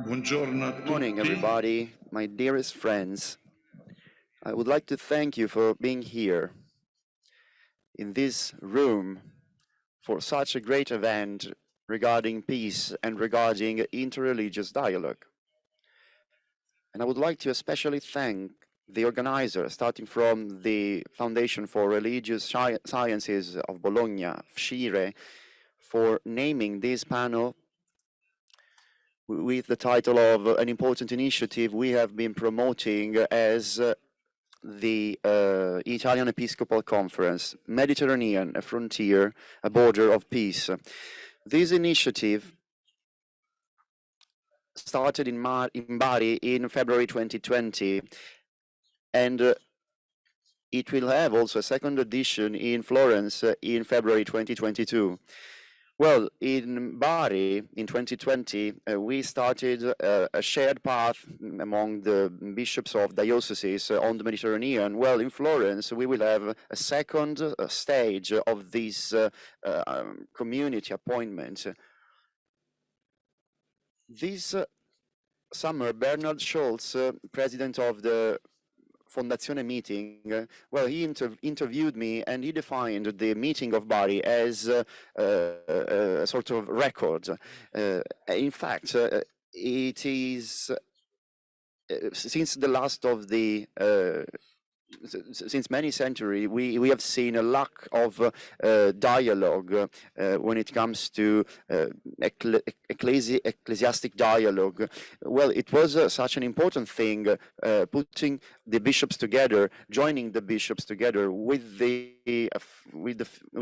Buongiorno a Good morning, tutti. everybody, my dearest friends. I would like to thank you for being here in this room for such a great event regarding peace and regarding interreligious dialogue. And I would like to especially thank the organizer, starting from the Foundation for Religious Sciences of Bologna, FSCIRE, for naming this panel with the title of an important initiative we have been promoting as the Italian Episcopal Conference, Mediterranean, a frontier, a border of peace. This initiative started in Bari in February 2020, and it will have also a second edition in Florence in February 2022. Well, in Bari in 2020, we started a shared path among the bishops of dioceses on the Mediterranean. Well, in Florence, we will have a second stage of this community appointment. This summer, Bernard Schultz, president of the Fondazione meeting, well, he interviewed me and he defined the meeting of Bari as a sort of record. In fact, it is since the last of the since many centuries, we have seen a lack of dialogue when it comes to ecclesiastic dialogue. Well, it was such an important thing, putting the bishops together, joining the bishops together with the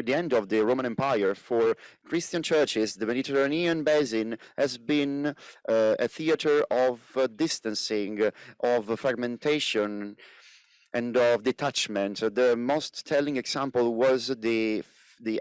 end of the Roman Empire. For Christian churches, the Mediterranean basin has been a theater of distancing, of fragmentation, and of detachment. The most telling example was the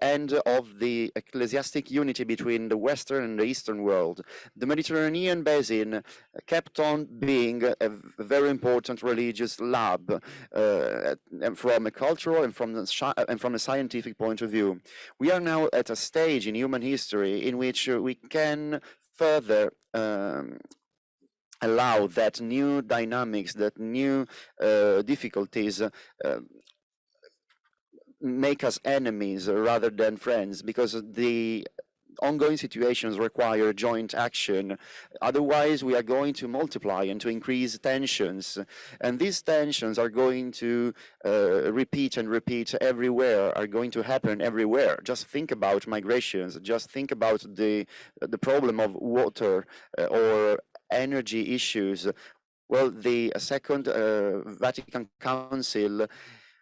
end of the ecclesiastic unity between the Western and the Eastern world. The Mediterranean basin kept on being a very important religious lab from a cultural and from a scientific point of view. We are now at a stage in human history in which we can further allow that new dynamics, that new difficulties make us enemies rather than friends, because the ongoing situations require joint action. Otherwise, we are going to multiply and to increase tensions. And these tensions are going to repeat and repeat everywhere, are going to happen everywhere. Just think about migrations. Just think about the problem of water or energy issues. Well, the Second Vatican Council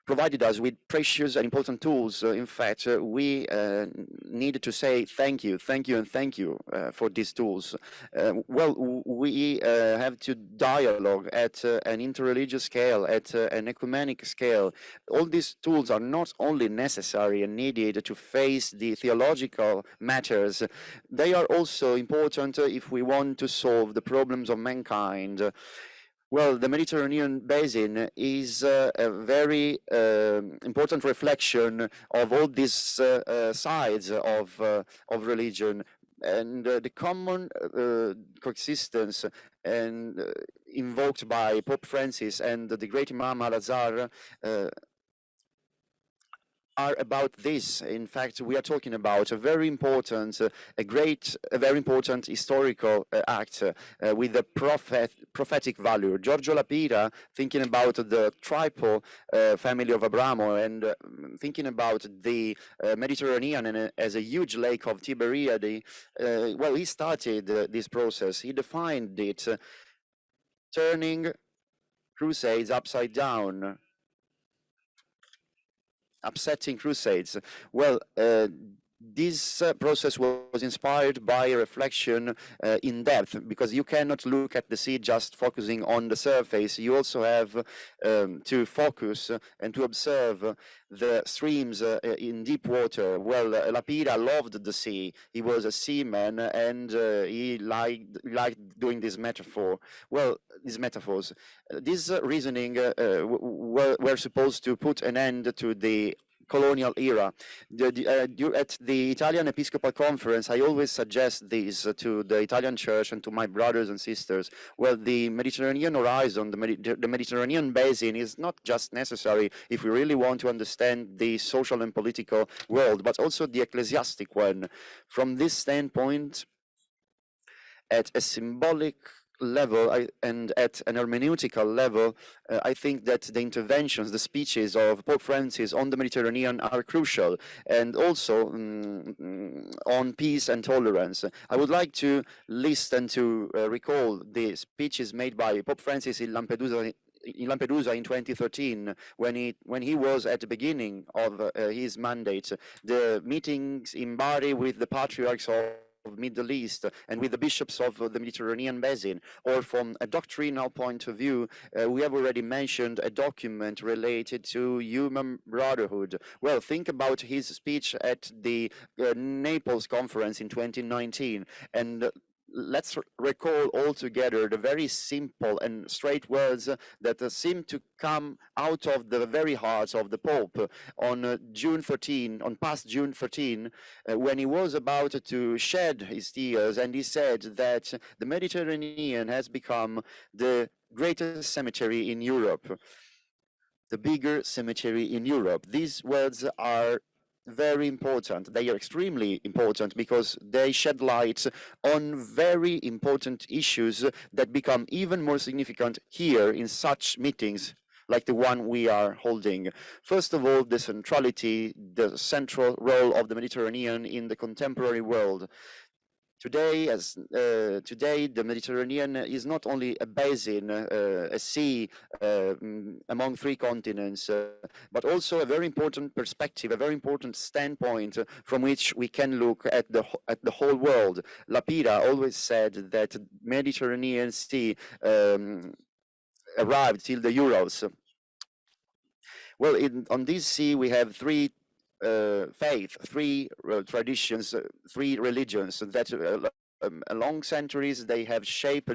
provided us with precious and important tools. In fact, we needed to say thank you, and thank you for these tools. Well, we have to dialogue at an interreligious scale, at an ecumenic scale. All these tools are not only necessary and needed to face the theological matters, they are also important if we want to solve the problems of mankind. Well, the Mediterranean basin is a very important reflection of all these sides of religion, and the common coexistence and invoked by Pope Francis and the great Imam Al-Azhar are about this. In fact, we are talking about a very important, a very important historical act with a prophetic value. Giorgio Lapira, thinking about the triple family of Abramo and thinking about the Mediterranean and, as a huge lake of Tiberiade, well, he started this process. He defined it, turning crusades upside down, upsetting crusades. Well, this process was inspired by a reflection in depth, because you cannot look at the sea just focusing on the surface. You also have to focus and to observe the streams in deep water. Well, Lapira loved the sea. He was a seaman, and he liked doing this metaphor. Well, these metaphors. This reasoning were supposed to put an end to the colonial era. At the Italian Episcopal Conference, I always suggest this to the Italian Church and to my brothers and sisters. Well, the Mediterranean horizon, the Mediterranean basin is not just necessary if we really want to understand the social and political world, but also the ecclesiastic one. From this standpoint, at a symbolic level and at an hermeneutical level, I think that the interventions, the speeches of Pope Francis on the Mediterranean are crucial, and also on peace and tolerance. I would like to list and to recall the speeches made by Pope Francis in Lampedusa in 2013, when he was at the beginning of his mandate, the meetings in Bari with the patriarchs of Middle East and with the bishops of the Mediterranean basin, or from a doctrinal point of view, we have already mentioned a document related to human brotherhood. Well, think about his speech at the Naples conference in 2019, and let's recall all together the very simple and straight words that seem to come out of the very heart of the Pope on past June 13, when he was about to shed his tears, and he said that the Mediterranean has become the greatest cemetery in Europe, the bigger cemetery in Europe. These words are very important. They are extremely important because they shed light on very important issues that become even more significant here in such meetings like the one we are holding. First of all, the centrality, the central role of the Mediterranean in the contemporary world. Today, the Mediterranean is not only a basin, a sea among three continents, but also a very important perspective, a very important standpoint from which we can look at the whole world. Lapira always said that Mediterranean Sea arrived till the Urals. Well, on this sea we have three faith, three traditions, three religions that along centuries they have shaped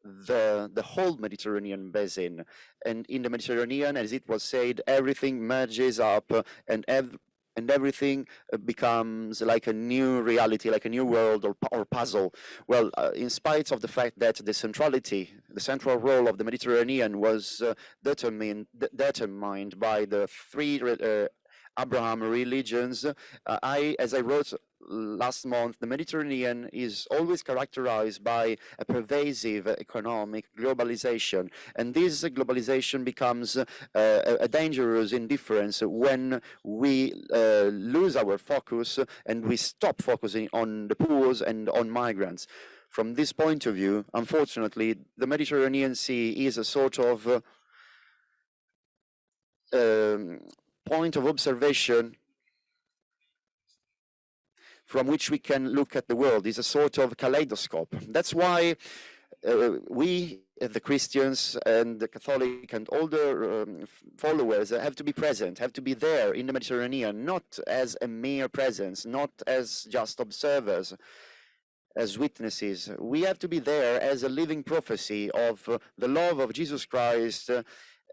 the whole Mediterranean basin. And in the Mediterranean, as it was said, everything merges up and everything becomes like a new reality, like a new world or puzzle. Well, in spite of the fact that the central role of the Mediterranean was determined by the three Abraham religions, as I wrote last month, the Mediterranean is always characterized by a pervasive economic globalization, and this globalization becomes a dangerous indifference when we lose our focus and we stop focusing on the poor and on migrants. From this point of view, unfortunately, the Mediterranean Sea is a sort of point of observation from which we can look at the world. Is a sort of kaleidoscope. That's why we, the Christians and the Catholic and all the followers, have to be present, have to be there in the Mediterranean, not as a mere presence, not as just observers, as witnesses. We have to be there as a living prophecy of the love of Jesus Christ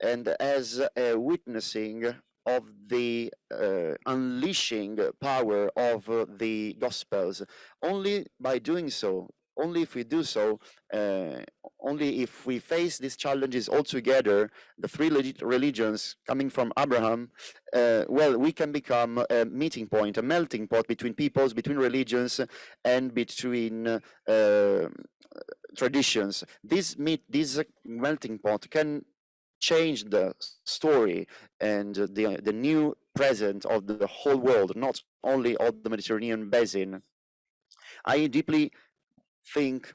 and as a witnessing of the unleashing power of the Gospels. Only by doing so, only if we do so, only if we face these challenges all together, the three religions coming from Abraham, well, we can become a meeting point, a melting pot between peoples, between religions, and between traditions. This melting pot can change the story and the new present of the whole world, not only of the Mediterranean basin. I deeply think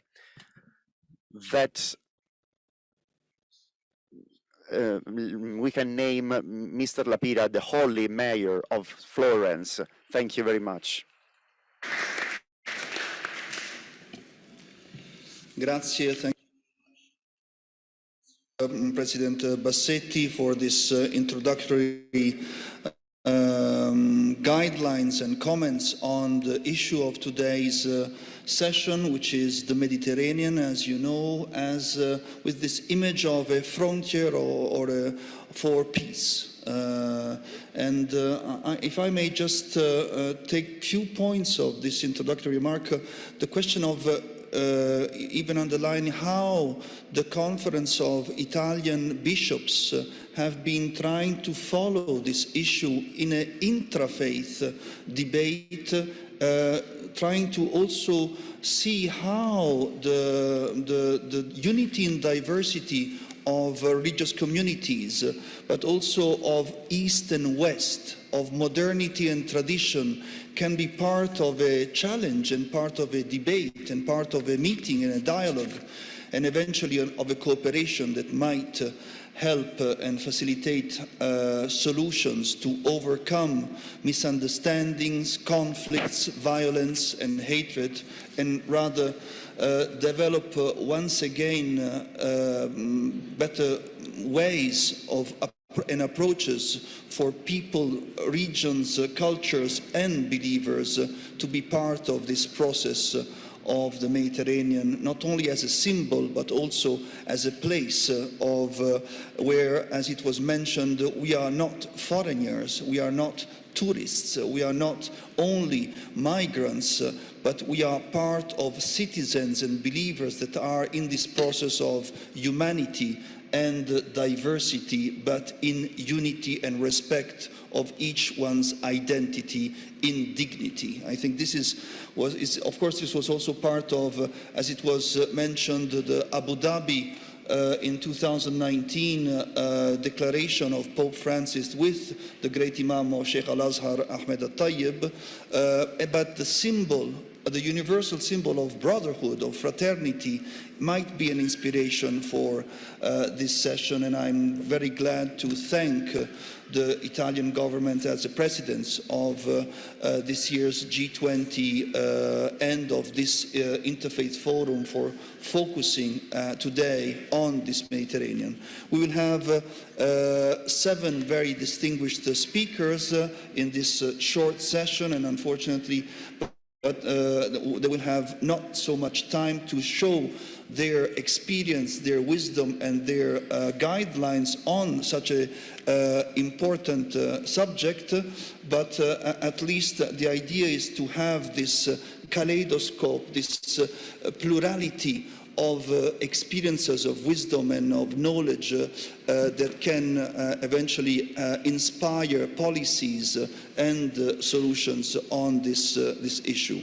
that we can name Mr. Lapira the Holy Mayor of Florence. Thank you very much. Grazie. Thank President Bassetti for this introductory guidelines and comments on the issue of today's session, which is the Mediterranean, as you know, as with this image of a frontier or for peace. If I may just take few points of this introductory remark, the question of even underline how the conference of Italian bishops have been trying to follow this issue in an intra-faith debate, trying to also see how the unity and diversity of religious communities, but also of East and West, of modernity and tradition, can be part of a challenge and part of a debate and part of a meeting and a dialogue, and eventually of a cooperation that might help and facilitate solutions to overcome misunderstandings, conflicts, violence and hatred, and rather develop once again better ways of and approaches for people, regions, cultures and believers to be part of this process of the Mediterranean, not only as a symbol but also as a place of where, as it was mentioned, we are not foreigners, we are not tourists, we are not only migrants, but we are part of citizens and believers that are in this process of humanity and diversity, but in unity and respect of each one's identity in dignity. I think this of course, this was also part of, as it was mentioned, the Abu Dhabi in 2019 declaration of Pope Francis with the great Imam of Sheikh Al-Azhar Ahmed Al-Tayyib about the symbol, the universal symbol of brotherhood, of fraternity, might be an inspiration for this session, and I'm very glad to thank the Italian government as the presidents of this year's G20 and of this Interfaith Forum for focusing today on this Mediterranean. We will have 7 very distinguished speakers in this short session, and unfortunately, but they will have not so much time to show their experience, their wisdom and their guidelines on such an important subject, but at least the idea is to have this kaleidoscope, this plurality of experiences of wisdom and of knowledge that can eventually inspire policies and solutions on this issue.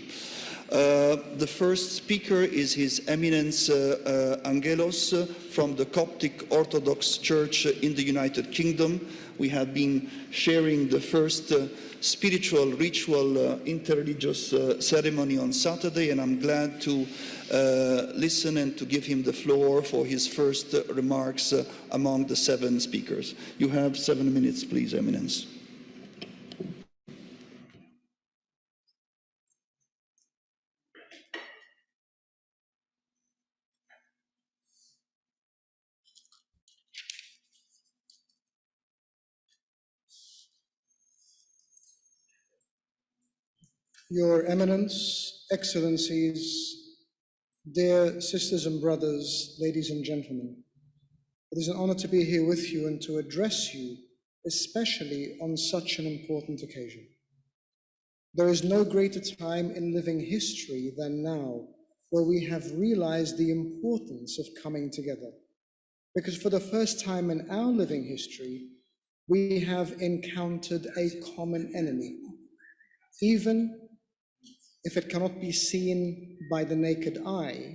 The first speaker is His Eminence Angelos from the Coptic Orthodox Church in the United Kingdom. We have been sharing the first spiritual, ritual, interreligious ceremony on Saturday, and I'm glad to listen and to give him the floor for his first remarks among the 7 speakers. You have 7 minutes, please, Eminence. Your Eminence, Excellencies, dear sisters and brothers, ladies and gentlemen, it is an honor to be here with you and to address you, especially on such an important occasion. There is no greater time in living history than now, where we have realized the importance of coming together. Because for the first time in our living history, we have encountered a common enemy, even if it cannot be seen by the naked eye.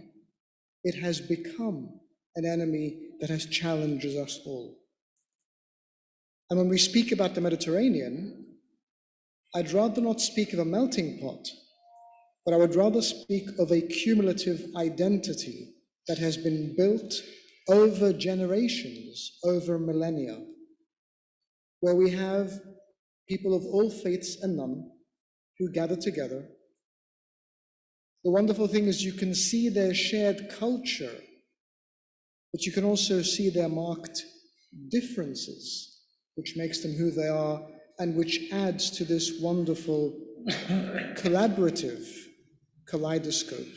It has become an enemy that has challenged us all. And when we speak about the Mediterranean, I'd rather not speak of a melting pot, but I would rather speak of a cumulative identity that has been built over generations, over millennia, where we have people of all faiths and none who gather together. The wonderful thing is you can see their shared culture, but you can also see their marked differences, which makes them who they are and which adds to this wonderful collaborative kaleidoscope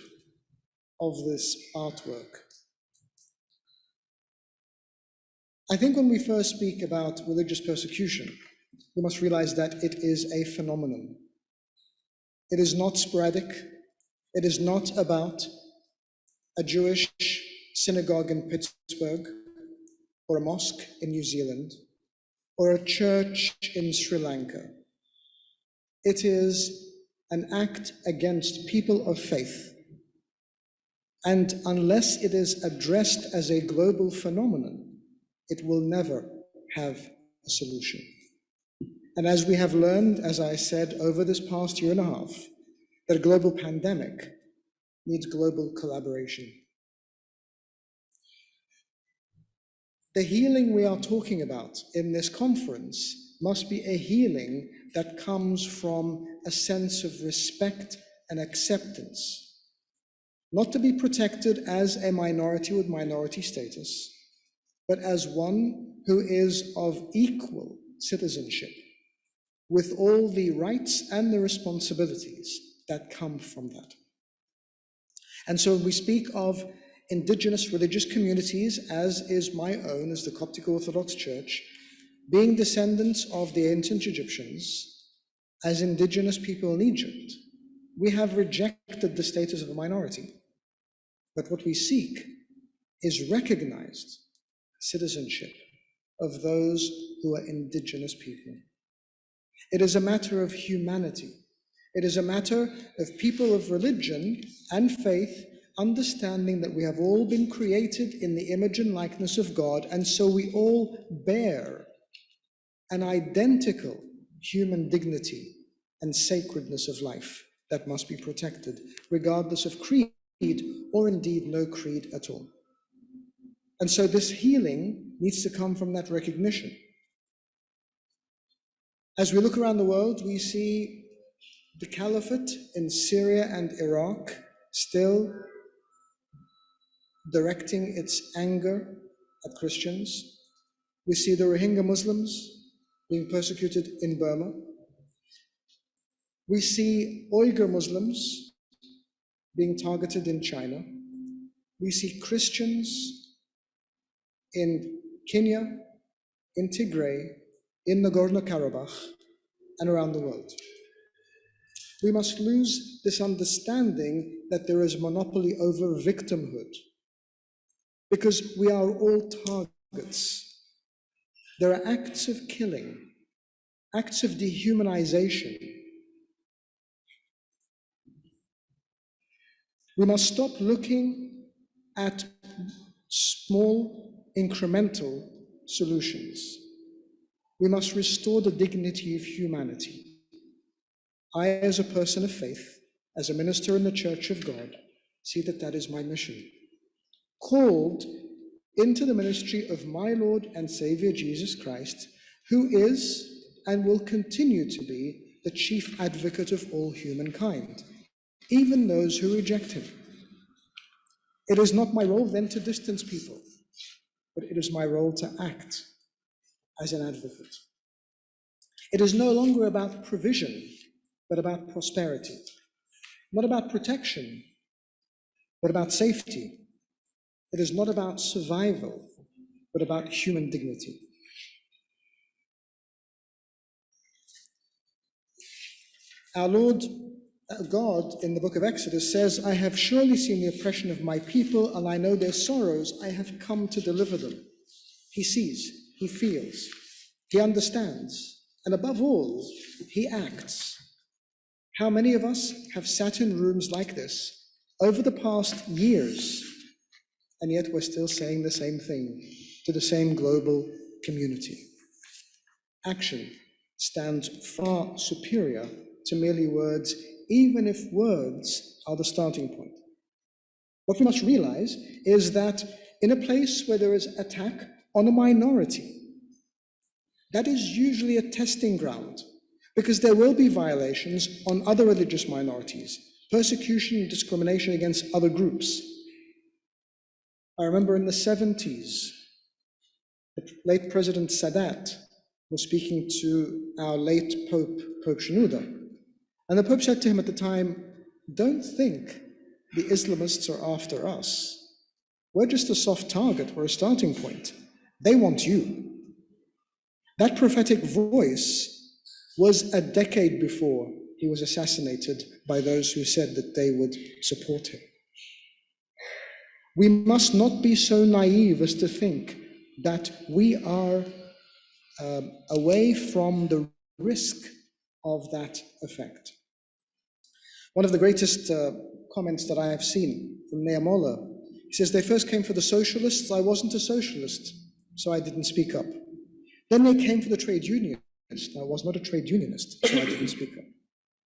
of this artwork. I think when we first speak about religious persecution, we must realize that it is a phenomenon. It is not sporadic. It is not about a Jewish synagogue in Pittsburgh, or a mosque in New Zealand, or a church in Sri Lanka. It is an act against people of faith. And unless it is addressed as a global phenomenon, it will never have a solution. And as we have learned, as I said, over this past year and a half, that a global pandemic needs global collaboration. The healing we are talking about in this conference must be a healing that comes from a sense of respect and acceptance, not to be protected as a minority with minority status, but as one who is of equal citizenship, with all the rights and the responsibilities that come from that. And so we speak of indigenous religious communities, as is my own, as the Coptic Orthodox Church, being descendants of the ancient Egyptians, as indigenous people in Egypt. We have rejected the status of a minority. But what we seek is recognized citizenship of those who are indigenous people. It is a matter of humanity. It is a matter of people of religion and faith understanding that we have all been created in the image and likeness of God, and so we all bear an identical human dignity and sacredness of life that must be protected, regardless of creed or indeed no creed at all. And so this healing needs to come from that recognition. As we look around the world, we see the caliphate in Syria and Iraq still directing its anger at Christians. We see the Rohingya Muslims being persecuted in Burma. We see Uyghur Muslims being targeted in China. We see Christians in Kenya, in Tigray, in Nagorno-Karabakh, and around the world. We must lose this understanding that there is monopoly over victimhood, because we are all targets. There are acts of killing, acts of dehumanization. We must stop looking at small, incremental solutions. We must restore the dignity of humanity. I, as a person of faith, as a minister in the Church of God, see that that is my mission. Called into the ministry of my Lord and Savior Jesus Christ, who is and will continue to be the chief advocate of all humankind, even those who reject him. It is not my role then to distance people, but it is my role to act as an advocate. It is no longer about provision, but about prosperity. Not about protection, but about safety. It is not about survival, but about human dignity. Our Lord God in the book of Exodus says, I have surely seen the oppression of my people, and I know their sorrows. I have come to deliver them. He sees, he feels, he understands, and above all, he acts. How many of us have sat in rooms like this over the past years, and yet we're still saying the same thing to the same global community? Action stands far superior to merely words, even if words are the starting point. What we must realize is that in a place where there is attack on a minority, that is usually a testing ground, because there will be violations on other religious minorities, persecution and discrimination against other groups. I remember in the 70s, the late President Sadat was speaking to our late Pope, Pope Shenouda, and the Pope said to him at the time, don't think the Islamists are after us. We're just a soft target, we're a starting point. They want you. That prophetic voice was a decade before he was assassinated by those who said that they would support him. We must not be so naive as to think that we are away from the risk of that effect. One of the greatest comments that I have seen from Neamola, he says, they first came for the socialists. I wasn't a socialist, so I didn't speak up. Then they came for the trade unionists. I was not a trade unionist, so I didn't speak up.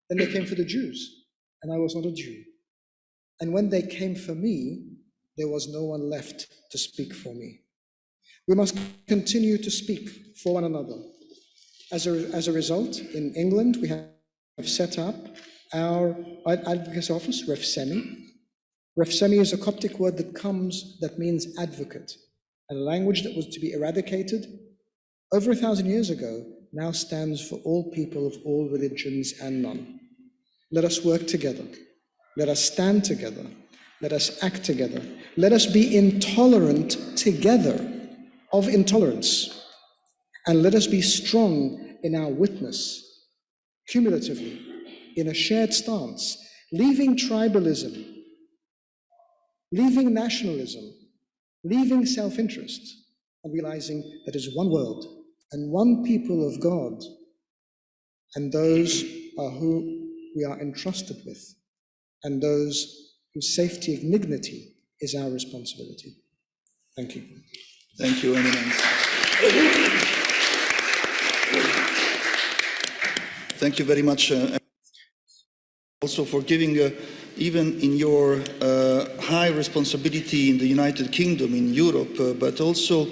Then they came for the Jews, and I was not a Jew. And when they came for me, there was no one left to speak for me. We must continue to speak for one another. As a result, in England, we have set up our advocacy office, Refsemi. Refsemi is a Coptic word that means advocate, and a language that was to be eradicated over 1,000 years ago now stands for all people of all religions and none. Let us work together. Let us stand together. Let us act together. Let us be intolerant together of intolerance. And let us be strong in our witness, cumulatively, in a shared stance, leaving tribalism, leaving nationalism, leaving self-interest, and realizing that there is one world and one people of God, and those are who we are entrusted with, and those whose safety and dignity is our responsibility. Thank you. Thank you, Eminence. Thank you very much also for giving, even in your high responsibility in the United Kingdom, in Europe, but also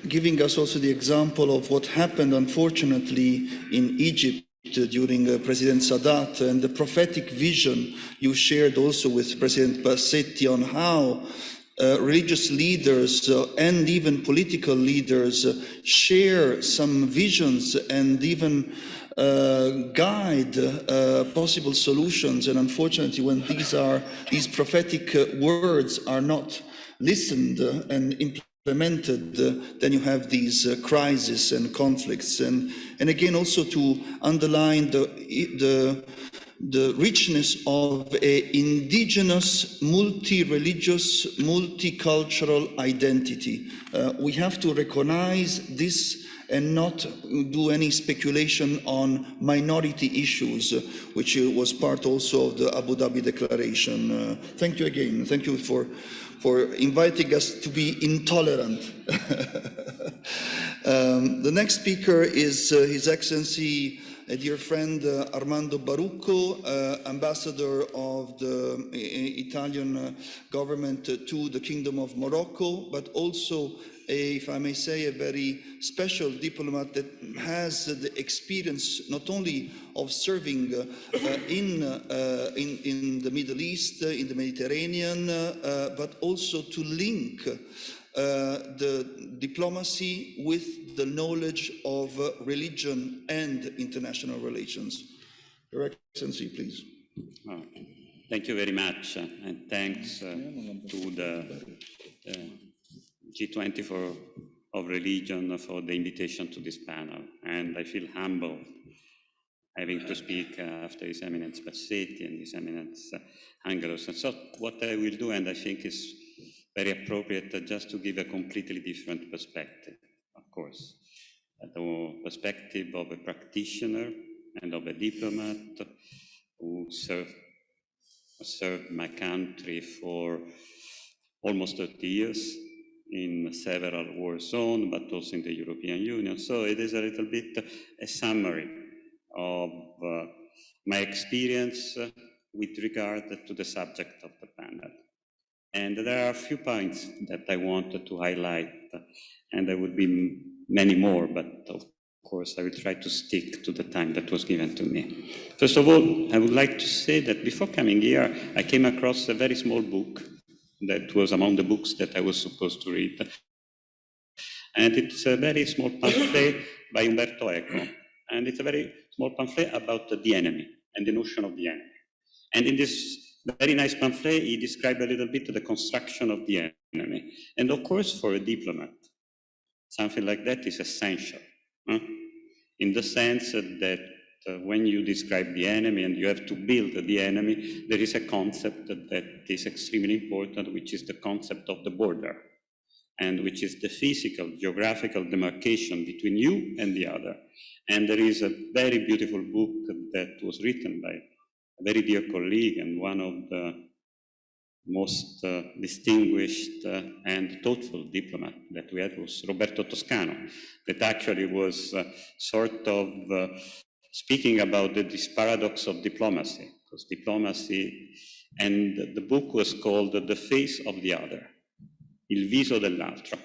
giving us also the example of what happened, unfortunately, in Egypt during President Sadat, and the prophetic vision you shared also with President Bassetti on how religious leaders and even political leaders share some visions and even guide possible solutions. And unfortunately, when these prophetic words are not listened and implemented, then you have these crises and conflicts. And again, also to underline the richness of an indigenous, multi-religious, multicultural identity. We have to recognize this and not do any speculation on minority issues, which was part also of the Abu Dhabi Declaration. Thank you again. Thank you for inviting us to be intolerant. The next speaker is His Excellency, a dear friend, Armando Barucco, ambassador of the Italian government to the Kingdom of Morocco, but also, if I may say, a very special diplomat that has the experience not only of serving in the Middle East, in the Mediterranean, but also to link the diplomacy with the knowledge of religion and international relations. Your Excellency, please. Oh, thank you very much, and thanks to the G20 of Religion for the invitation to this panel. And I feel humble having to speak after His Eminence Bassetti and His Eminence Angelos. And so what I will do, and I think is very appropriate, just to give a completely different perspective, of course. The perspective of a practitioner and of a diplomat who served my country for almost 30 years in several war zones, but also in the European Union. So it is a little bit a summary of my experience with regard to the subject of the panel. And there are a few points that I wanted to highlight, and there would be many more, but of course I will try to stick to the time that was given to me. First of all, I would like to say that before coming here, I came across a very small book that was among the books that I was supposed to read. And it's a very small pamphlet by Umberto Eco. And it's a very small pamphlet about the enemy and the notion of the enemy. And in this very nice pamphlet, he described a little bit the construction of the enemy. And of course, for a diplomat, something like that is essential, in the sense that when you describe the enemy and you have to build the enemy, there is a concept that is extremely important, which is the concept of the border, and which is the physical, geographical demarcation between you and the other. And there is a very beautiful book that was written by a very dear colleague and one of the most distinguished and thoughtful diplomat that we had was Roberto Toscano, that actually was sort of speaking about this paradox of diplomacy, because diplomacy, and the book was called The Face of the Other, Il viso dell'altro.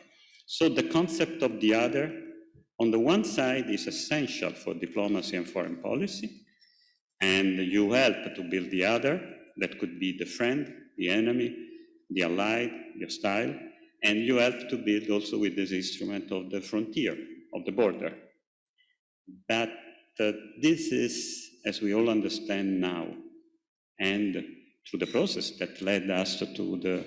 So the concept of the other, on the one side, is essential for diplomacy and foreign policy, and you help to build the other, that could be the friend, the enemy, the allied, the hostile, and you help to build also with this instrument of the frontier, of the border. But this is, as we all understand now, and through the process that led us to the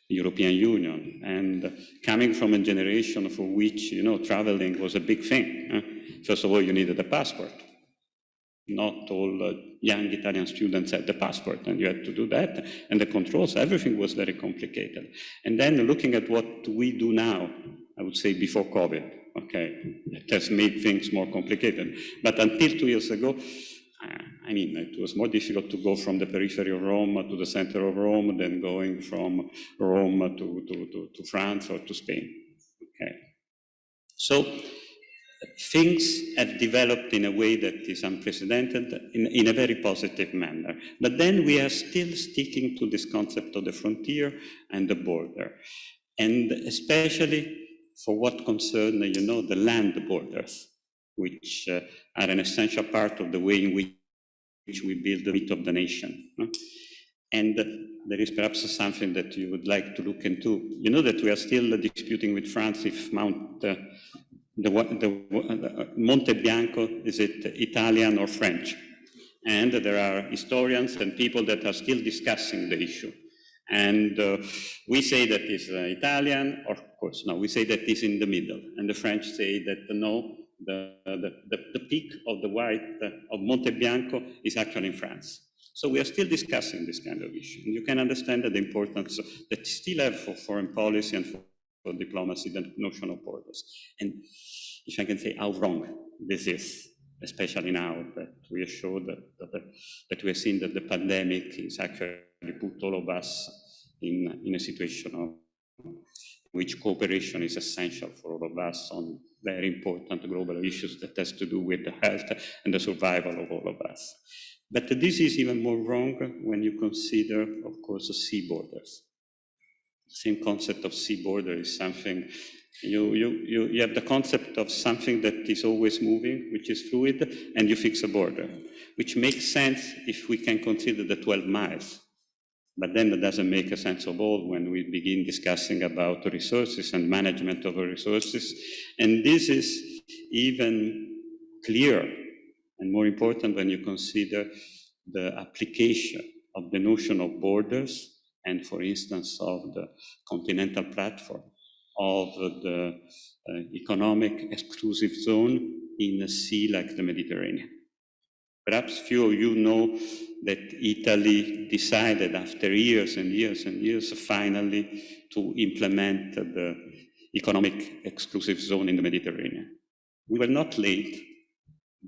European Union, and coming from a generation for which, traveling was a big thing. First of all, you needed a passport. Not all young Italian students had the passport, and you had to do that, and the controls, everything was very complicated. And then looking at what we do now, I would say before COVID, okay, it has made things more complicated. But until 2 years ago, it was more difficult to go from the periphery of Rome to the center of Rome than going from Rome to France or to Spain, okay. So things have developed in a way that is unprecedented in a very positive manner. But then we are still sticking to this concept of the frontier and the border. And especially for what concerns, the land borders, which are an essential part of the way in which we build the myth of the nation. And there is perhaps something that you would like to look into. You know that we are still disputing with France if Monte Bianco, is it Italian or French? And there are historians and people that are still discussing the issue. And we say that it's Italian, or of course, no, we say that it's in the middle. And the French say that no, the peak of the white of Monte Bianco is actually in France. So we are still discussing this kind of issue. And you can understand the importance that still have for foreign policy and for diplomacy, the notion of borders. And if I can say how wrong this is, especially now that we are sure that we have seen that the pandemic is actually put all of us in a situation of which cooperation is essential for all of us on very important global issues that has to do with the health and the survival of all of us. But this is even more wrong when you consider, of course, the sea borders. The same concept of sea border is something, you have the concept of something that is always moving, which is fluid, and you fix a border, which makes sense if we can consider the 12 miles. But then that doesn't make a sense of all when we begin discussing about resources and management of resources. And this is even clearer and more important when you consider the application of the notion of borders and, for instance, of the continental platform, of the economic exclusive zone in a sea like the Mediterranean. Perhaps few of you know that Italy decided after years and years and years finally to implement the economic exclusive zone in the Mediterranean. We were not late.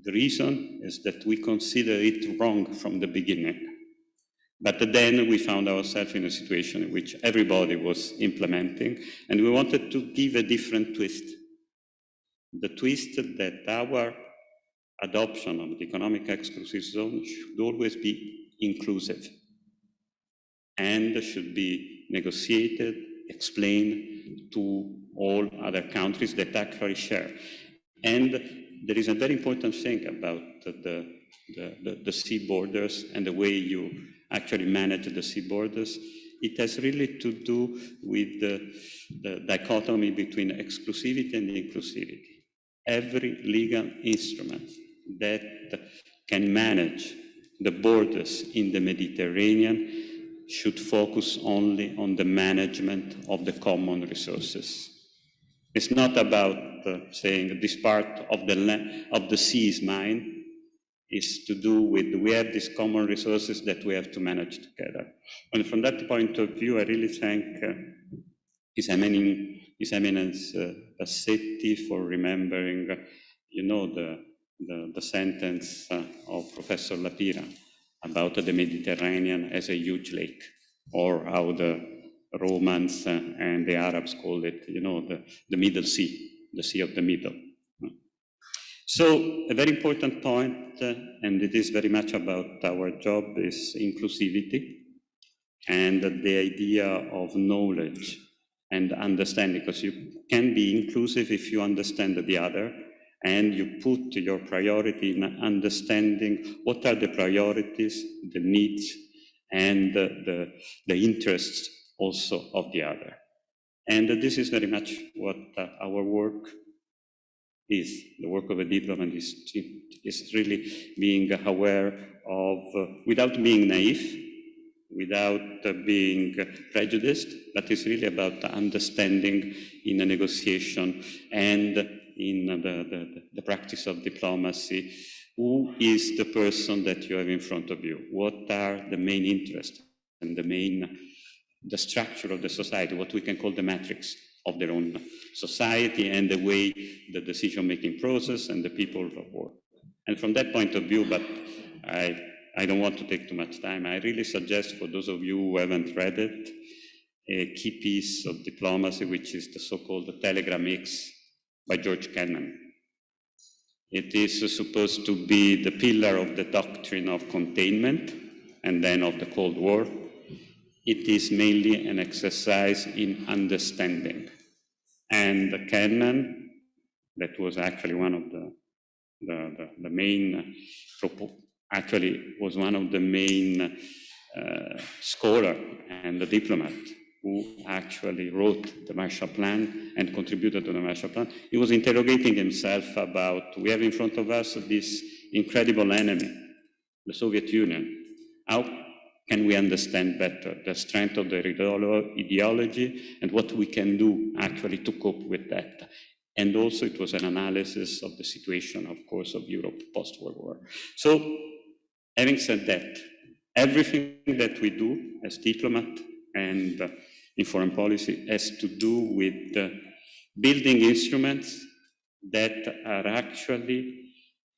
The reason is that we consider it wrong from the beginning. But then we found ourselves in a situation in which everybody was implementing, and we wanted to give a different twist. The twist that our adoption of the economic exclusive zone should always be inclusive and should be negotiated, explained to all other countries that actually share. And there is a very important thing about the sea borders and the way you actually manage the sea borders. It has really to do with the dichotomy between exclusivity and inclusivity. Every legal instrument that can manage the borders in the Mediterranean should focus only on the management of the common resources. It's not about saying this part of the sea is mine. It's to do with we have these common resources that we have to manage together. And from that point of view, I really thank His Eminence Bassetti for remembering, the sentence of Professor Lapira about the Mediterranean as a huge lake, or how the Romans and the Arabs call it, the Middle Sea, the Sea of the Middle. So a very important point, and it is very much about our job, is inclusivity and the idea of knowledge and understanding, because you can be inclusive if you understand the other and you put your priority in understanding what are the priorities, the needs, and the interests also of the other. And this is very much what our work is. The work of a diplomat is really being aware of, without being naive, without being prejudiced, but it's really about understanding in a negotiation and in the practice of diplomacy, who is the person that you have in front of you? What are the main interests and the structure of the society, what we can call the matrix of their own society, and the way the decision-making process and the people work. And from that point of view, but I don't want to take too much time, I really suggest for those of you who haven't read it, a key piece of diplomacy, which is the so-called Telegram X by George Kennan. It is supposed to be the pillar of the doctrine of containment and then of the Cold War. It is mainly an exercise in understanding. And Kennan, that was actually one of the main, actually was one of the main scholar and the diplomat who actually wrote the Marshall Plan and contributed to the Marshall Plan. He was interrogating himself about, we have in front of us this incredible enemy, the Soviet Union. How can we understand better the strength of the ideology and what we can do actually to cope with that? And also it was an analysis of the situation, of course, of Europe post-World War. So, having said that, everything that we do as diplomat and in foreign policy has to do with building instruments that are actually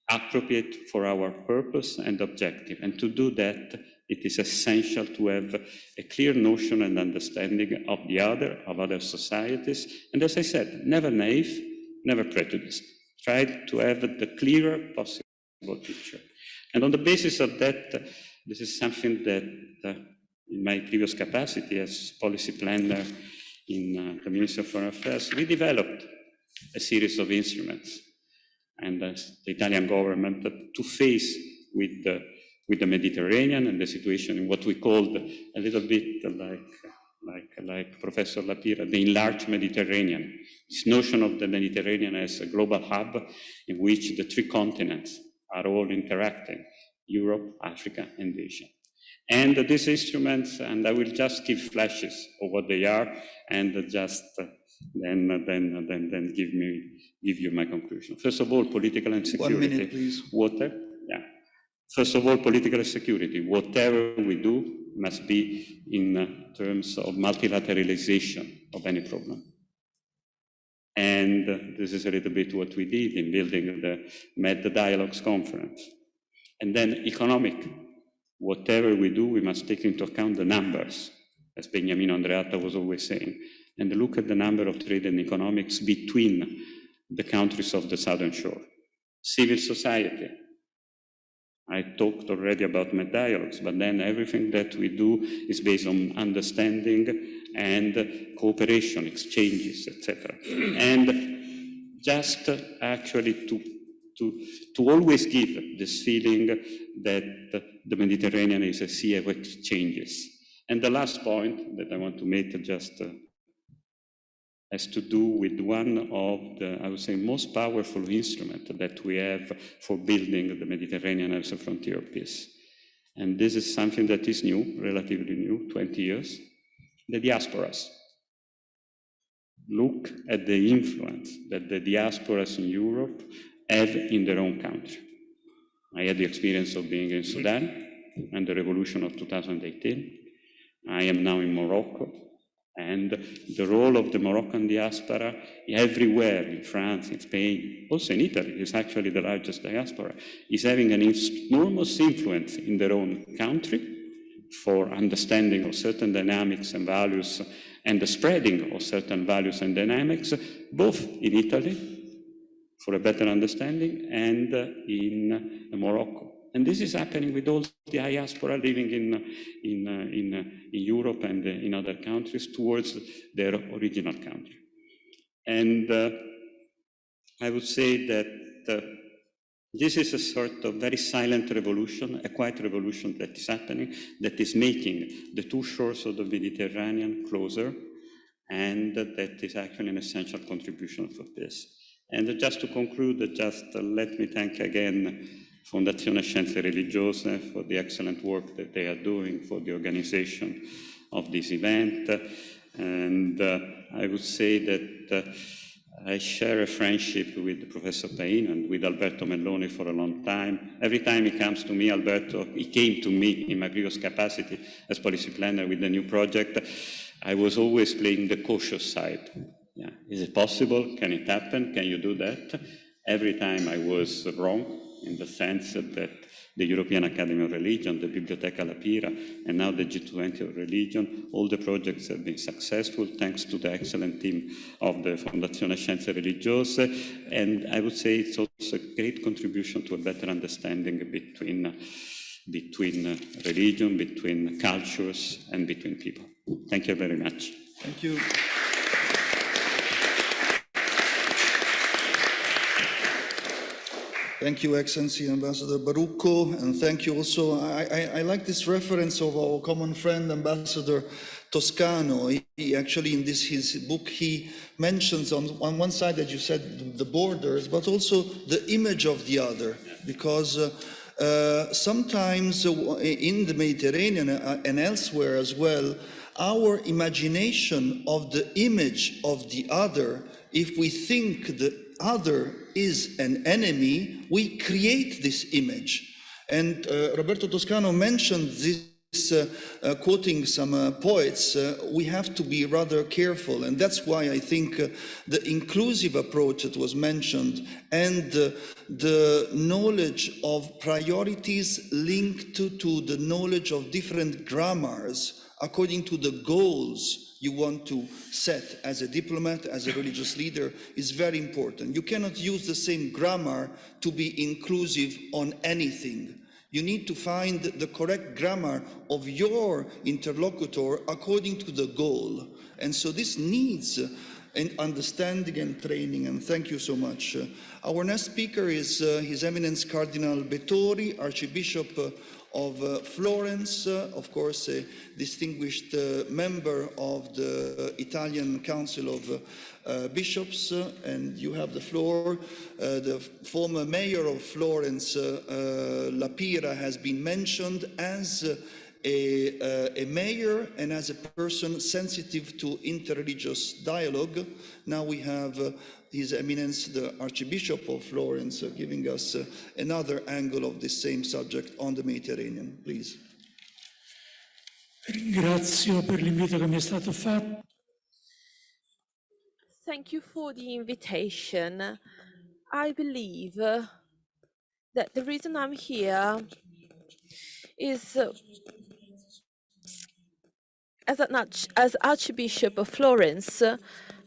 appropriate for our purpose and objective. And to do that, it is essential to have a clear notion and understanding of the other, of other societies. And as I said, never naive, never prejudiced. Try to have the clearer possible picture. And on the basis of that, this is something that in my previous capacity as policy planner in the Ministry of Foreign Affairs, we developed a series of instruments. And as the Italian government to face with the Mediterranean and the situation in what we called a little bit like Professor Lapira, the enlarged Mediterranean. This notion of the Mediterranean as a global hub in which the three continents are all interacting, Europe, Africa, and Asia. And these instruments, and I will just give flashes of what they are, and just then give you my conclusion. First of all, political and security. 1 minute, please. Water, yeah. First of all, political and security. Whatever we do must be in terms of multilateralization of any problem. And this is a little bit what we did in building the Med Dialogues Conference. And then economic. Whatever we do, we must take into account the numbers, as Beniamino Andreatta was always saying, and look at the number of trade and economics between the countries of the Southern Shore. Civil society. I talked already about Med Dialogues, but then everything that we do is based on understanding and cooperation, exchanges, etc. And just actually to always give this feeling that the Mediterranean is a sea of exchanges. And the last point that I want to make just has to do with one of the, I would say, most powerful instrument that we have for building the Mediterranean as a frontier of peace. And this is something that is new, relatively new, 20 years, the diasporas. look at the influence that the diasporas in Europe have in their own country. I had the experience of being in Sudan and the revolution of 2018. I am now in Morocco, and the role of the Moroccan diaspora everywhere, in France, in Spain, also in Italy, is actually the largest diaspora, is having an enormous influence in their own country for understanding of certain dynamics and values and the spreading of certain values and dynamics, both in Italy, for a better understanding, and in Morocco. And this is happening with all the diaspora living in Europe and in other countries towards their original country. And I would say that this is a sort of very silent revolution, a quiet revolution that is happening, that is making the two shores of the Mediterranean closer, and that is actually an essential contribution for this. And just to conclude, let me thank again Fondazione Scienze Religiose for the excellent work that they are doing for the organization of this event. And I would say that I share a friendship with Professor Pain and with Alberto Melloni for a long time. Every time he comes to me, he came to me in my previous capacity as policy planner with the new project, I was always playing the cautious side. Yeah. Is it possible? Can it happen? Can you do that? Every time I was wrong, in the sense that the European Academy of Religion, the Biblioteca La Pira, and now the G20 of Religion, all the projects have been successful thanks to the excellent team of the Fondazione Scienze Religiose. And I would say it's also a great contribution to a better understanding between religion, between cultures, and between people. Thank you very much. Thank you. Thank you, Excellency Ambassador Barucco, and thank you also. I like this reference of our common friend, Ambassador Toscano. He actually, in his book, he mentions on one side, that you said, the borders, but also the image of the other, because sometimes in the Mediterranean and elsewhere as well, our imagination of the image of the other, if we think the other is an enemy, we create this image. And Roberto Toscano mentioned this, quoting some poets. We have to be rather careful, and that's why I think the inclusive approach that was mentioned and the knowledge of priorities linked to the knowledge of different grammars according to the goals you want to set as a diplomat, as a religious leader, is very important. You cannot use the same grammar to be inclusive on anything. You need to find the correct grammar of your interlocutor according to the goal. And so this needs an understanding and training, and thank you so much. Our next speaker is His Eminence Cardinal Bettori, Archbishop of Florence, of course a distinguished member of the Italian Council of Bishops, and you have the floor. The former mayor of Florence, La Pira, has been mentioned as a mayor and as a person sensitive to interreligious dialogue. Now we have His Eminence, the Archbishop of Florence, giving us another angle of this same subject on the Mediterranean. Please. Ringrazio per l'invito che mi è stato fatto. Thank you for the invitation. I believe that the reason I'm here is as Archbishop of Florence,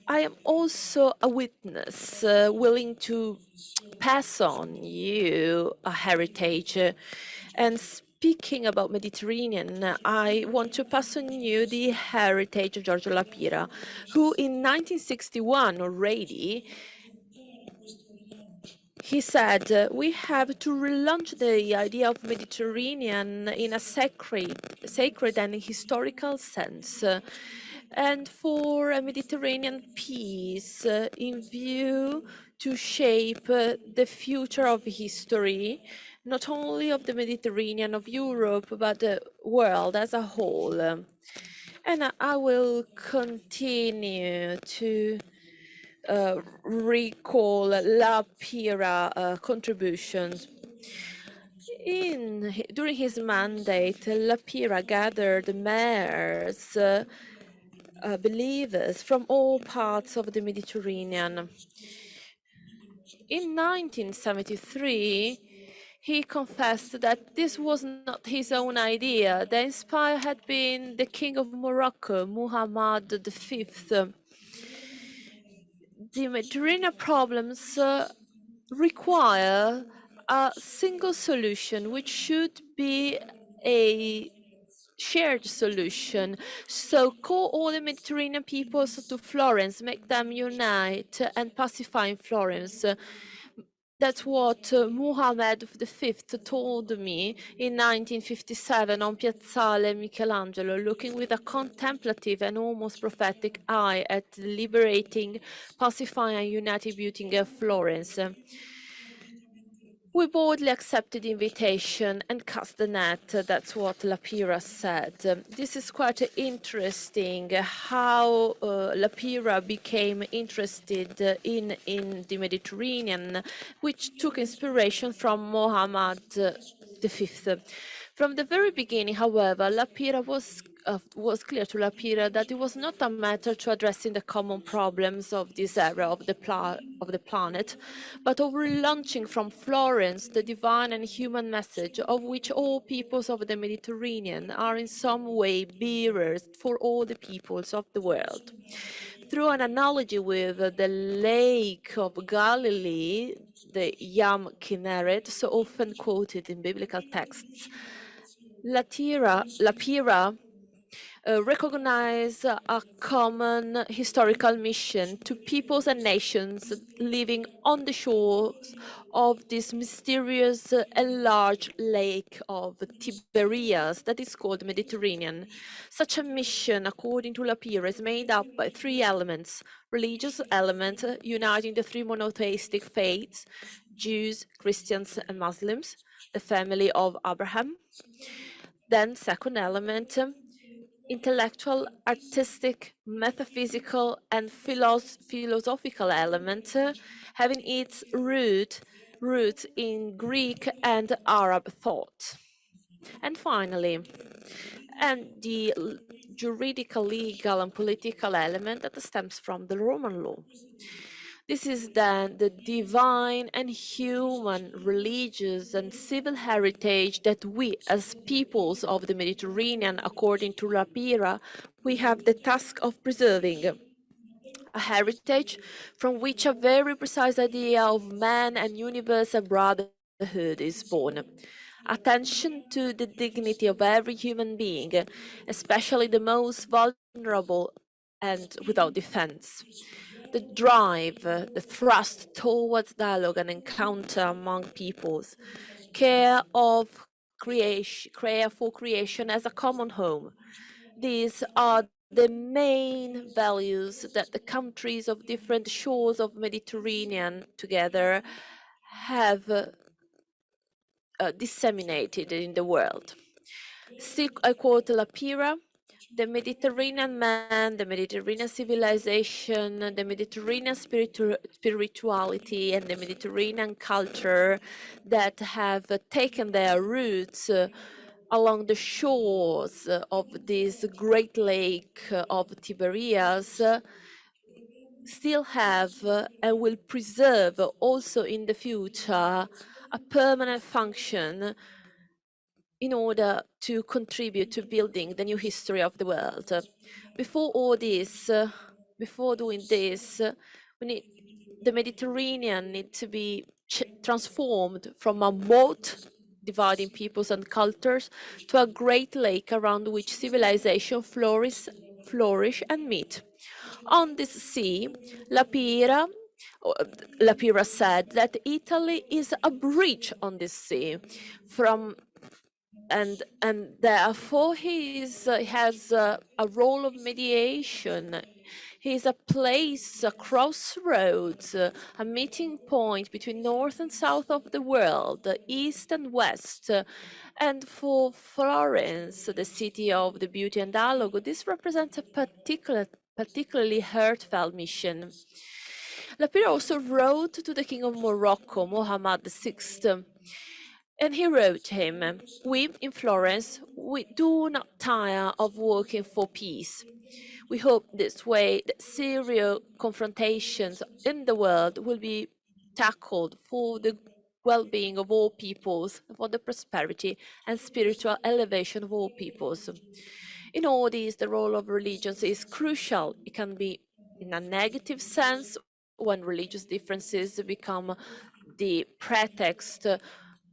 I am also a witness willing to pass on you a heritage. And speaking about Mediterranean, I want to pass on you the heritage of Giorgio La Pira, who in 1961 already, he said, we have to relaunch the idea of Mediterranean in a sacred and historical sense, and for a Mediterranean peace in view to shape the future of history, not only of the Mediterranean, of Europe, but the world as a whole. And I will continue to recall La Pira contributions. During his mandate, La Pira gathered mayors, believers from all parts of the Mediterranean. In 1973, he confessed that this was not his own idea. The inspirer had been the King of Morocco, Muhammad V. The Mediterranean problems require a single solution, which should be a shared solution. So call all the Mediterranean peoples to Florence, make them unite and pacify in Florence. That's what Muhammad V told me in 1957 on Piazzale Michelangelo, looking with a contemplative and almost prophetic eye at the liberating, pacifying, and united beauty of Florence. We boldly accepted the invitation and cast the net. That's what La Pira said. This is quite interesting how La Pira became interested in the Mediterranean, which took inspiration from Muhammad V. From the very beginning, however, La Pira was clear to La Pira that it was not a matter to addressing the common problems of this area of the planet, but of relaunching from Florence the divine and human message of which all peoples of the Mediterranean are in some way bearers for all the peoples of the world. Through an analogy with the Lake of Galilee, the Yam Kinneret, so often quoted in biblical texts, La Pira recognize a common historical mission to peoples and nations living on the shores of this mysterious and large lake of Tiberias that is called Mediterranean. Such a mission, according to La Pira, is made up by three elements: religious element uniting the three monotheistic faiths, Jews, Christians, and Muslims, the family of Abraham. Then second element, intellectual, artistic, metaphysical, and philosophical element, having its roots in Greek and Arab thought. And finally, the juridical, legal, and political element that stems from the Roman law. This is then the divine and human, religious and civil heritage that we, as peoples of the Mediterranean, according to La Pira, we have the task of preserving. A heritage from which a very precise idea of man and universal brotherhood is born. Attention to the dignity of every human being, especially the most vulnerable and without defense. The drive, the thrust towards dialogue and encounter among peoples, care for creation as a common home. These are the main values that the countries of different shores of Mediterranean together have disseminated in the world. Still, I quote La Pira: the Mediterranean man, the Mediterranean civilization, the Mediterranean spirituality, and the Mediterranean culture that have taken their roots along the shores of this great lake of Tiberias still have and will preserve also in the future a permanent function in order to contribute to building the new history of the world. Before all this, before doing this, the Mediterranean needs to be transformed from a moat dividing peoples and cultures to a great lake around which civilization flourish and meet. On this sea, La Pira said that Italy is a bridge on this sea and therefore he has a role of mediation. He is a place, a crossroads, a meeting point between north and south of the world, east and west. And for Florence, the city of the beauty and dialogue, this represents a particularly heartfelt mission. Lapira also wrote to the King of Morocco, Mohammed VI, and he wrote him, "We in Florence, we do not tire of working for peace. We hope this way that serious confrontations in the world will be tackled for the well-being of all peoples, for the prosperity and spiritual elevation of all peoples. In all these, the role of religions is crucial. It can be in a negative sense when religious differences become the pretext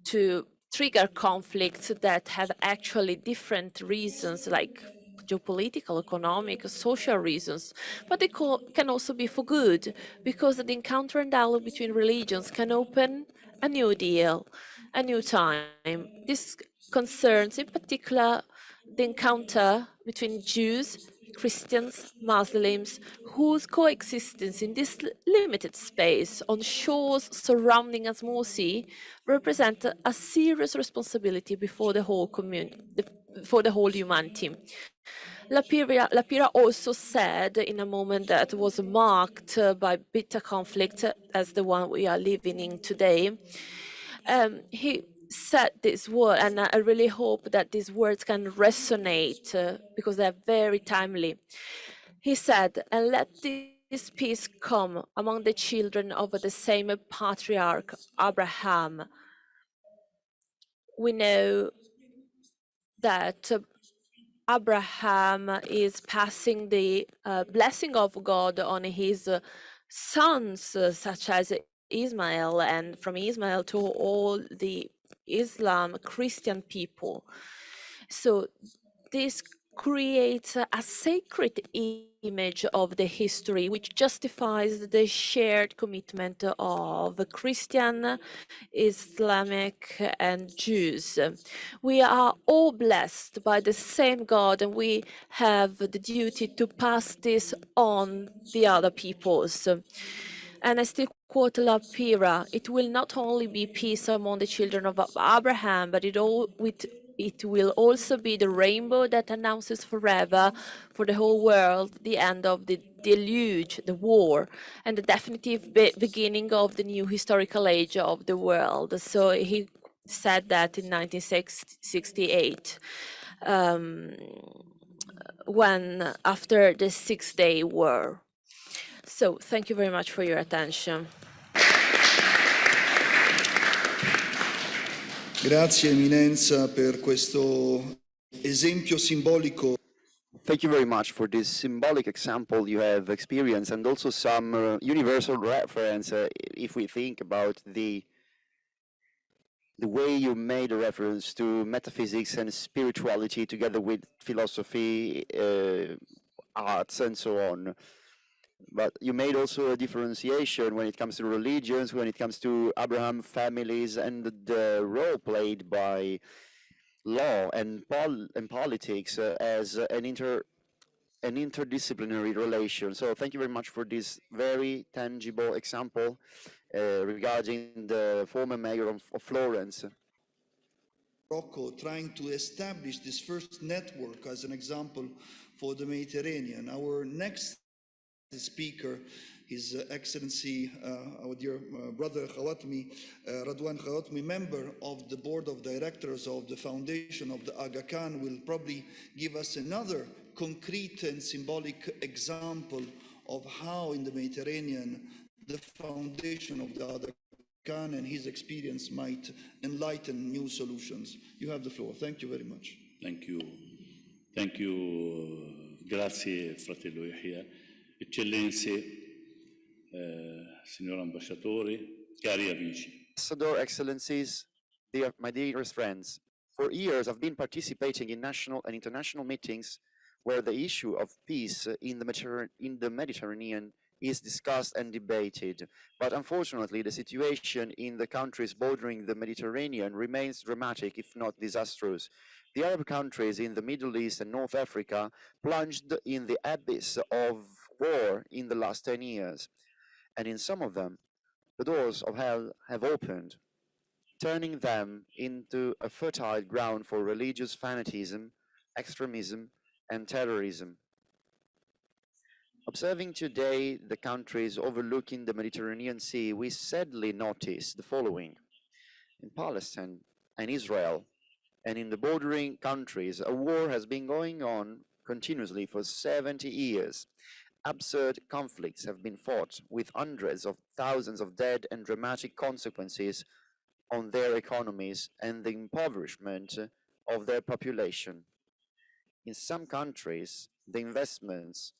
to trigger conflicts that have actually different reasons, like geopolitical, economic, social reasons, but they can also be for good, because the encounter and dialogue between religions can open a new deal, a new time. This concerns in particular the encounter between Jews, Christians, Muslims, whose coexistence in this limited space on shores surrounding a small sea represent a serious responsibility before the whole for the whole humanity. Lapira also said, in a moment that was marked by bitter conflict, as the one we are living in today, he said this word, and I really hope that these words can resonate because they're very timely. He said, "And let this peace come among the children of the same patriarch, Abraham." We know that Abraham is passing the blessing of God on his sons, such as Ismail, and from Ismail to all the Islam Christian people. So this creates a sacred image of the history which justifies the shared commitment of Christian, Islamic, and Jews. We are all blessed by the same God, and we have the duty to pass this on the other peoples. And I still quote Lapira, "It will not only be peace among the children of Abraham, but it will also be the rainbow that announces forever for the whole world the end of the deluge, the war, and the definitive beginning of the new historical age of the world." So he said that in 1968, when after the Six-Day War. So thank you very much for your attention. Grazie Eminenza per questo esempio simbolico. Thank you very much for this symbolic example you have experienced, and also some universal reference if we think about the way you made a reference to metaphysics and spirituality together with philosophy, arts, and so on. But you made also a differentiation when it comes to religions, when it comes to Abraham families, and the role played by law and politics as an interdisciplinary relation. So thank you very much for this very tangible example regarding the former mayor of Florence. Morocco trying to establish this first network as an example for the Mediterranean. Our next speaker, His Excellency, our dear brother Khawatmi, Radwan Khawatmi, member of the board of directors of the foundation of the Aga Khan, will probably give us another concrete and symbolic example of how in the Mediterranean the foundation of the Aga Khan and his experience might enlighten new solutions. You have the floor. Thank you very much. Thank you. Thank you. Grazie, fratello Yahya. Eccellenze, signor ambasciatore, cari amici. Ambassador, Excellencies, my dearest friends, for years I've been participating in national and international meetings where the issue of peace in the Mediterranean is discussed and debated. But unfortunately, the situation in the countries bordering the Mediterranean remains dramatic, if not disastrous. The Arab countries in the Middle East and North Africa plunged in the abyss of war in the last 10 years. And in some of them, the doors of hell have opened, turning them into a fertile ground for religious fanatism, extremism, and terrorism. Observing today the countries overlooking the Mediterranean Sea, we sadly notice the following. In Palestine and Israel, and in the bordering countries, a war has been going on continuously for 70 years. Absurd conflicts have been fought with hundreds of thousands of dead and dramatic consequences on their economies and the impoverishment of their population. In some countries, the investments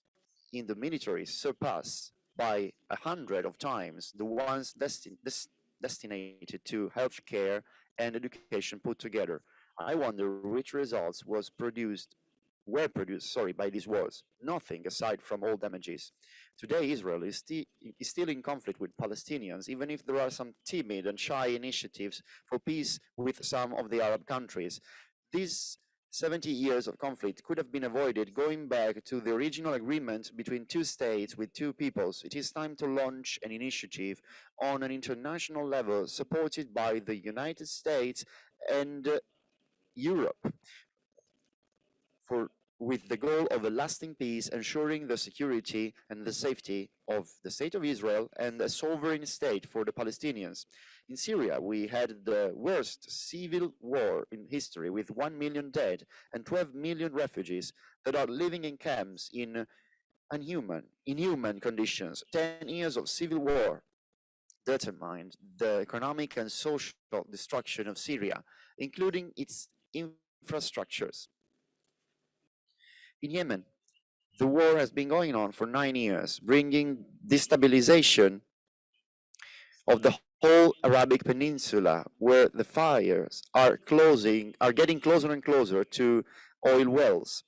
in the military surpass by 100 of times the ones destinated to healthcare and education put together. I wonder which results were produced by these wars. Nothing aside from all damages. Today, Israel is still in conflict with Palestinians, even if there are some timid and shy initiatives for peace with some of the Arab countries. These 70 years of conflict could have been avoided going back to the original agreement between two states with two peoples. It is time to launch an initiative on an international level supported by the United States and Europe for with the goal of a lasting peace, ensuring the security and the safety of the State of Israel and a sovereign state for the Palestinians. In Syria, we had the worst civil war in history with 1 million dead and 12 million refugees that are living in camps in inhuman conditions. 10 years of civil war determined the economic and social destruction of Syria, including its infrastructures. In Yemen, the war has been going on for 9 years, bringing destabilization of the whole Arabic Peninsula, where the fires are getting closer and closer to oil wells.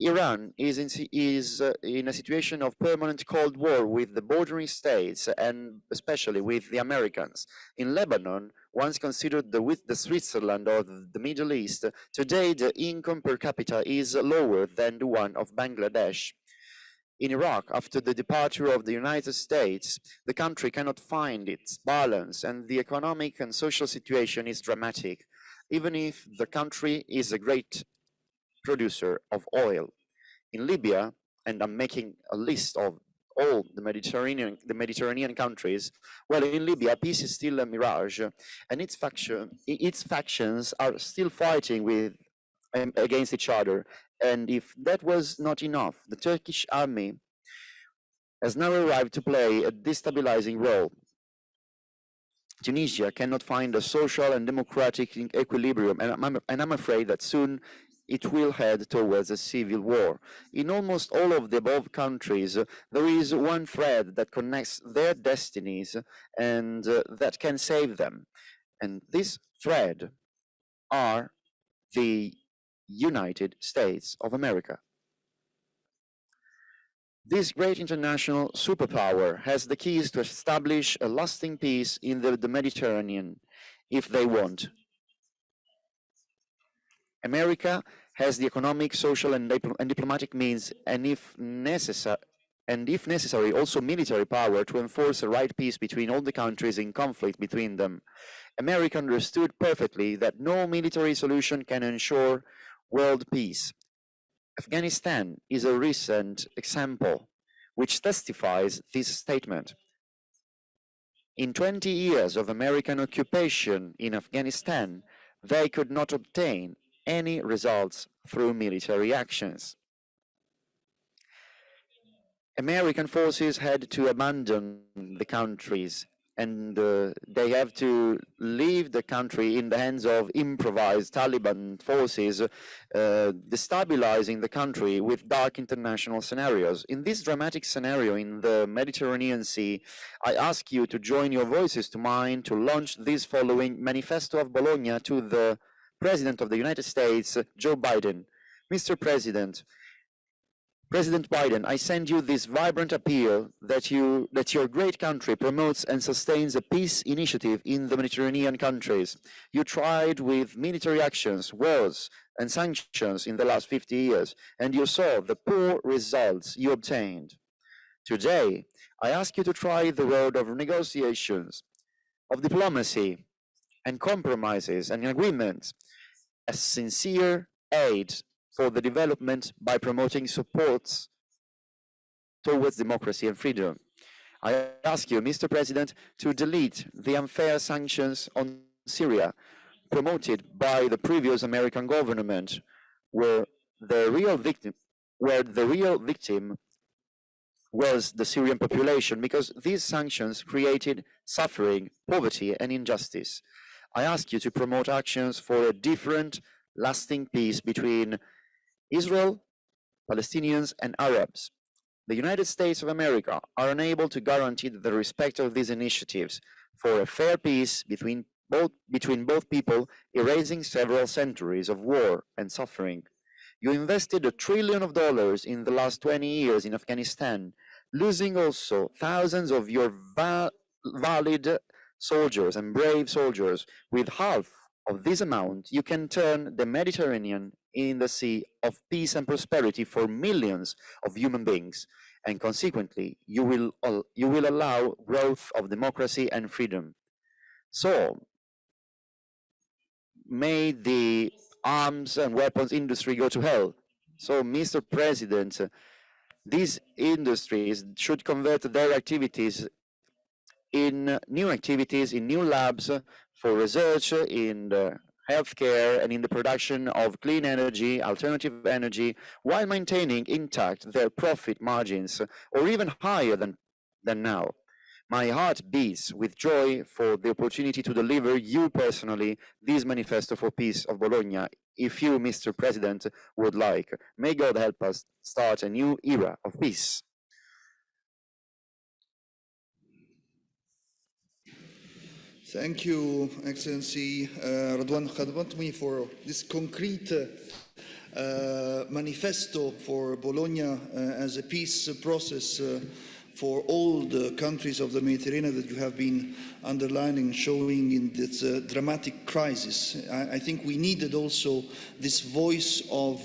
Iran is in a situation of permanent Cold War with the bordering states and especially with the Americans. In Lebanon, once considered the Switzerland of the Middle East, today the income per capita is lower than the one of Bangladesh. In Iraq, after the departure of the United States, the country cannot find its balance and the economic and social situation is dramatic, even if the country is a great producer of oil. In Libya, and I'm making a list of all the Mediterranean countries, well, in Libya, peace is still a mirage, and its factions are still fighting against each other. And if that was not enough, the Turkish army has now arrived to play a destabilizing role. Tunisia cannot find a social and democratic equilibrium, and I'm afraid that soon it will head towards a civil war. In almost all of the above countries, there is one thread that connects their destinies and that can save them. And this thread are the United States of America. This great international superpower has the keys to establish a lasting peace in the Mediterranean, if they want. America has the economic, social, and diplomatic means, and if necessary, also military power to enforce a right peace between all the countries in conflict between them. America understood perfectly that no military solution can ensure world peace. Afghanistan is a recent example which testifies this statement. In 20 years of American occupation in Afghanistan, they could not obtain any results through military actions. American forces had to abandon the countries and they have to leave the country in the hands of improvised Taliban forces, destabilizing the country with dark international scenarios. In this dramatic scenario in the Mediterranean Sea, I ask you to join your voices to mine to launch this following Manifesto of Bologna to the President of the United States, Joe Biden. Mr. President Biden, I send you this vibrant appeal that your great country promotes and sustains a peace initiative in the Mediterranean countries. You tried with military actions, wars, and sanctions in the last 50 years, and you saw the poor results you obtained. Today, I ask you to try the road of negotiations, of diplomacy, and compromises and agreements, a sincere aid for the development by promoting supports towards democracy and freedom. I ask you, Mr. President, to delete the unfair sanctions on Syria promoted by the previous American government, where the real victim was the Syrian population, because these sanctions created suffering, poverty, and injustice. I ask you to promote actions for a different, lasting peace between Israel, Palestinians, and Arabs. The United States of America are unable to guarantee the respect of these initiatives for a fair peace between both people, erasing several centuries of war and suffering. You invested $1 trillion in the last 20 years in Afghanistan, losing also thousands of your valid soldiers and brave soldiers. With half of this amount, you can turn the Mediterranean in the sea of peace and prosperity for millions of human beings, and consequently, you will allow growth of democracy and freedom. So, may the arms and weapons industry go to hell. So, Mr. President, these industries should convert their activities in new labs for research in healthcare and in the production of clean energy, alternative energy, while maintaining intact their profit margins, or even higher than now. My heart beats with joy for the opportunity to deliver you personally this manifesto for peace of Bologna, if you, Mr. President, would like. May God help us start a new era of peace. Thank you, Excellency Radwan Khadmatmi, for this concrete manifesto for Bologna as a peace process for all the countries of the Mediterranean that you have been underlining, showing in this dramatic crisis. I think we needed also this voice of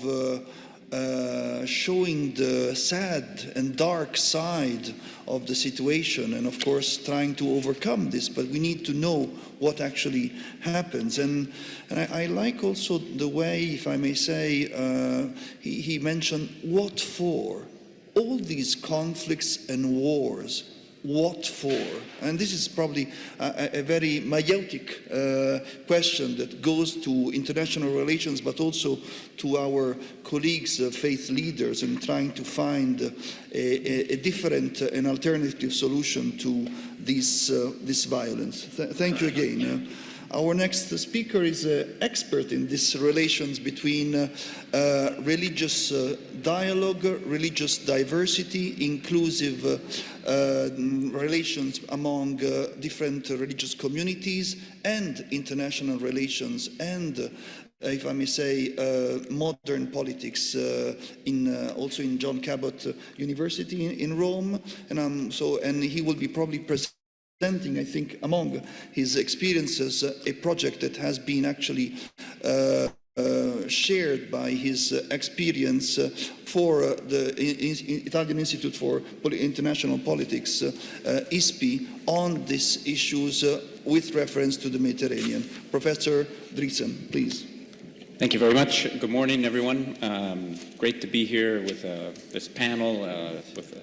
showing the sad and dark side of the situation, and of course trying to overcome this, but we need to know what actually happens. And I like also the way, if I may say, he mentioned what for. All these conflicts and wars, what for? And this is probably a very meiotic question that goes to international relations, but also to our colleagues, faith leaders, and trying to find a different and alternative solution to this violence. Thank you again. Our next speaker is an expert in these relations between religious dialogue, religious diversity, inclusive relations among different religious communities, and international relations, and if I may say, modern politics, also in John Cabot University in Rome, and he will be probably presenting, I think, among his experiences, a project that has been actually shared by his experience for the Italian Institute for International Politics, ISPI, on these issues with reference to the Mediterranean. Professor Driesen, please. Thank you very much. Good morning, everyone. Great to be here with this panel with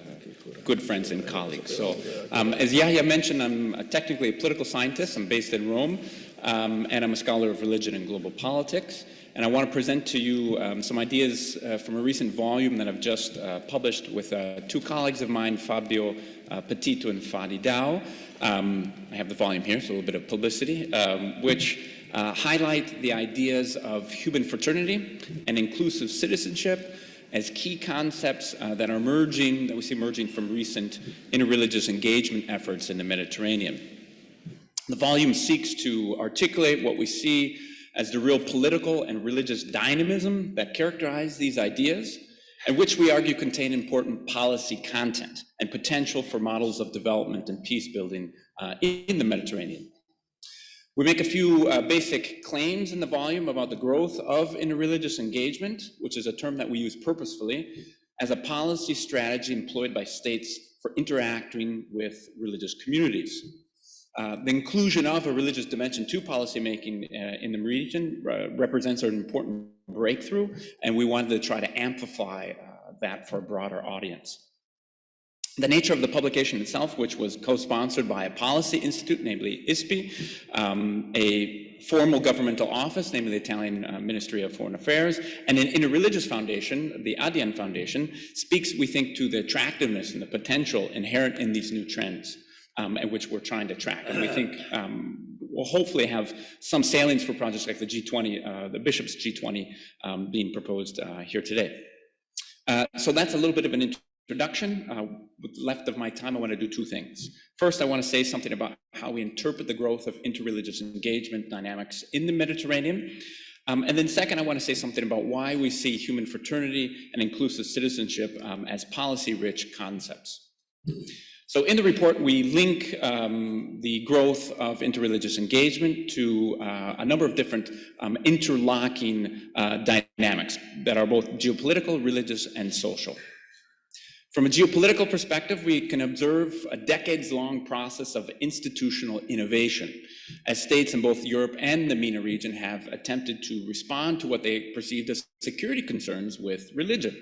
good friends and colleagues. So, as Yahya mentioned, I'm technically a political scientist. I'm based in Rome, and I'm a scholar of religion and global politics. And I want to present to you some ideas from a recent volume that I've just published with two colleagues of mine, Fabio Petito and Fadi Dao. I have the volume here, so a little bit of publicity, which highlight the ideas of human fraternity and inclusive citizenship as key concepts that we see emerging from recent interreligious engagement efforts in the Mediterranean. The volume seeks to articulate what we see as the real political and religious dynamism that characterize these ideas, and which we argue contain important policy content and potential for models of development and peace building in the Mediterranean. We make a few basic claims in the volume about the growth of interreligious engagement, which is a term that we use purposefully as a policy strategy employed by states for interacting with religious communities. The inclusion of a religious dimension to policymaking in the region represents an important breakthrough, and we wanted to try to amplify that for a broader audience. The nature of the publication itself, which was co-sponsored by a policy institute, namely ISPI, a formal governmental office, namely the Italian Ministry of Foreign Affairs, and an interreligious foundation, the ADIAN Foundation, speaks, we think, to the attractiveness and the potential inherent in these new trends, and which we're trying to track. And we think we'll hopefully have some salience for projects like the G20, the Bishops' G20 being proposed here today. So that's a little bit of an introduction. With the left of my time, I want to do two things. First, I want to say something about how we interpret the growth of interreligious engagement dynamics in the Mediterranean. And then second, I want to say something about why we see human fraternity and inclusive citizenship as policy-rich concepts. So in the report, we link the growth of interreligious engagement to a number of different interlocking dynamics that are both geopolitical, religious, and social. From a geopolitical perspective, we can observe a decades-long process of institutional innovation as states in both Europe and the MENA region have attempted to respond to what they perceived as security concerns with religion.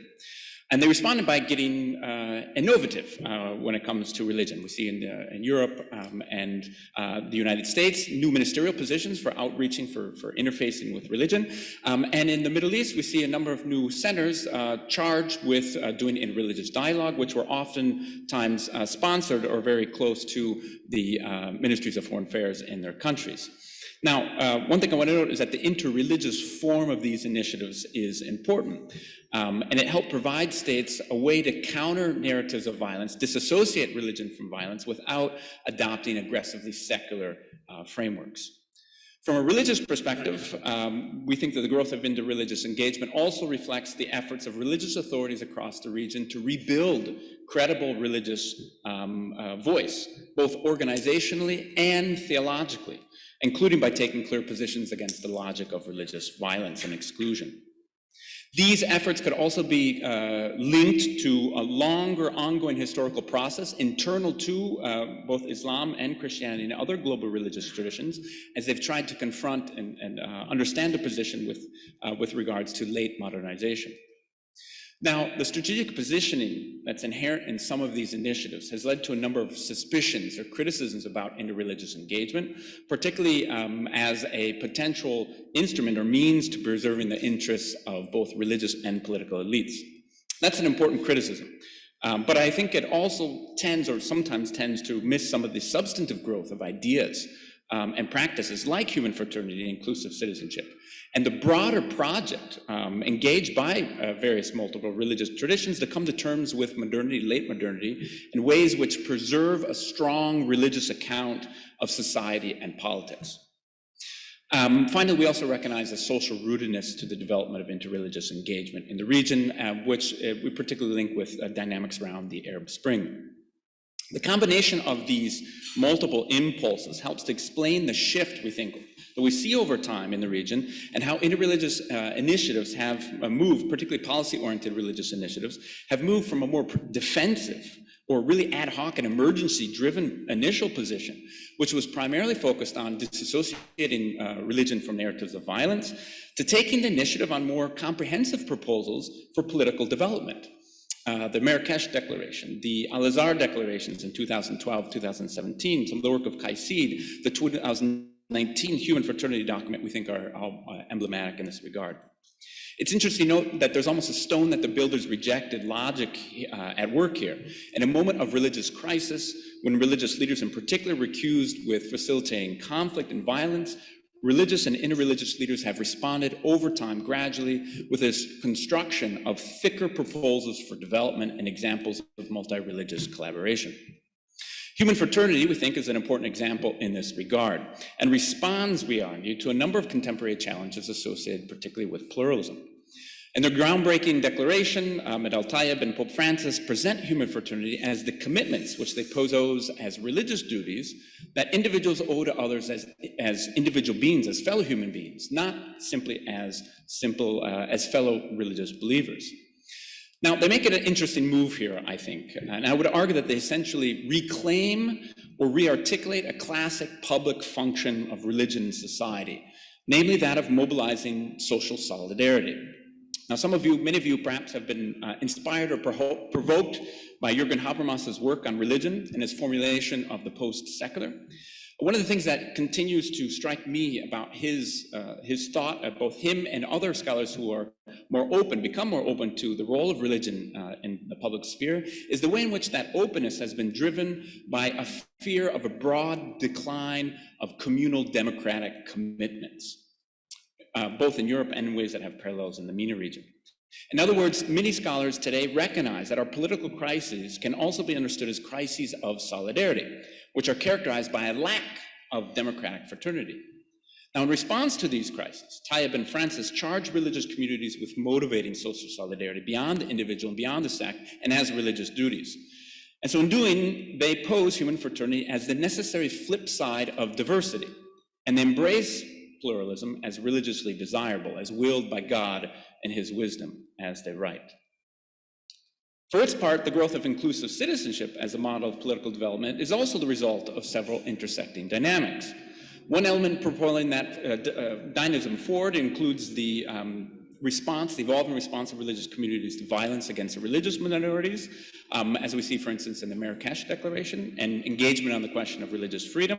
And they responded by getting innovative when it comes to religion. We see in Europe and the United States new ministerial positions for outreaching, for interfacing with religion. And in the Middle East, we see a number of new centers charged with doing interreligious dialogue, which were oftentimes sponsored or very close to the ministries of foreign affairs in their countries. Now, one thing I want to note is that the interreligious form of these initiatives is important, and it helped provide states a way to counter narratives of violence, disassociate religion from violence without adopting aggressively secular frameworks. From a religious perspective, we think that the growth of interreligious engagement also reflects the efforts of religious authorities across the region to rebuild credible religious voice, both organizationally and theologically, including by taking clear positions against the logic of religious violence and exclusion. These efforts could also be linked to a longer ongoing historical process internal to both Islam and Christianity and other global religious traditions, as they've tried to confront and understand the position with regards to late modernization. Now, the strategic positioning that's inherent in some of these initiatives has led to a number of suspicions or criticisms about interreligious engagement, particularly as a potential instrument or means to preserving the interests of both religious and political elites. That's an important criticism. But I think it also tends or sometimes tends to miss some of the substantive growth of ideas and practices like human fraternity and inclusive citizenship. And the broader project engaged by various multiple religious traditions to come to terms with modernity, late modernity, in ways which preserve a strong religious account of society and politics. Finally, we also recognize a social rootedness to the development of interreligious engagement in the region, which we particularly link with dynamics around the Arab Spring. The combination of these multiple impulses helps to explain the shift, we think, that we see over time in the region and how interreligious initiatives have moved, particularly policy-oriented religious initiatives, have moved from a more defensive or really ad hoc and emergency-driven initial position, which was primarily focused on disassociating religion from narratives of violence, to taking the initiative on more comprehensive proposals for political development. The Marrakesh Declaration, the Al-Azhar Declarations in 2012, 2017, some of the work of Qaisid, the 2019 Human Fraternity document we think are emblematic in this regard. It's interesting to note that there's almost a stone that the builders rejected logic at work here. In a moment of religious crisis, when religious leaders in particular were accused with facilitating conflict and violence, religious and interreligious leaders have responded over time gradually with this construction of thicker proposals for development and examples of multi-religious collaboration. Human fraternity, we think, is an important example in this regard and responds, we argue, to a number of contemporary challenges associated particularly with pluralism. In their groundbreaking declaration, Ahmed Al-Tayeb and Pope Francis present human fraternity as the commitments which they pose as religious duties that individuals owe to others as individual beings, as fellow human beings, not simply as fellow religious believers. Now, they make it an interesting move here, I think, and I would argue that they essentially reclaim or re-articulate a classic public function of religion in society, namely that of mobilizing social solidarity. Now, many of you perhaps have been inspired or provoked by Jürgen Habermas's work on religion and his formulation of the post-secular. One of the things that continues to strike me about his thought, both him and other scholars who are become more open to the role of religion in the public sphere, is the way in which that openness has been driven by a fear of a broad decline of communal democratic commitments, both in Europe and in ways that have parallels in the MENA region. In other words, many scholars today recognize that our political crises can also be understood as crises of solidarity, which are characterized by a lack of democratic fraternity. Now, in response to these crises, Tayyip and Francis charge religious communities with motivating social solidarity beyond the individual and beyond the sect and as religious duties. And so in doing, they pose human fraternity as the necessary flip side of diversity, and they embrace pluralism as religiously desirable, as willed by God and his wisdom, as they write. For its part, the growth of inclusive citizenship as a model of political development is also the result of several intersecting dynamics. One element propelling that dynamism forward includes the evolving response of religious communities to violence against religious minorities, as we see, for instance, in the Marrakesh Declaration, and engagement on the question of religious freedom,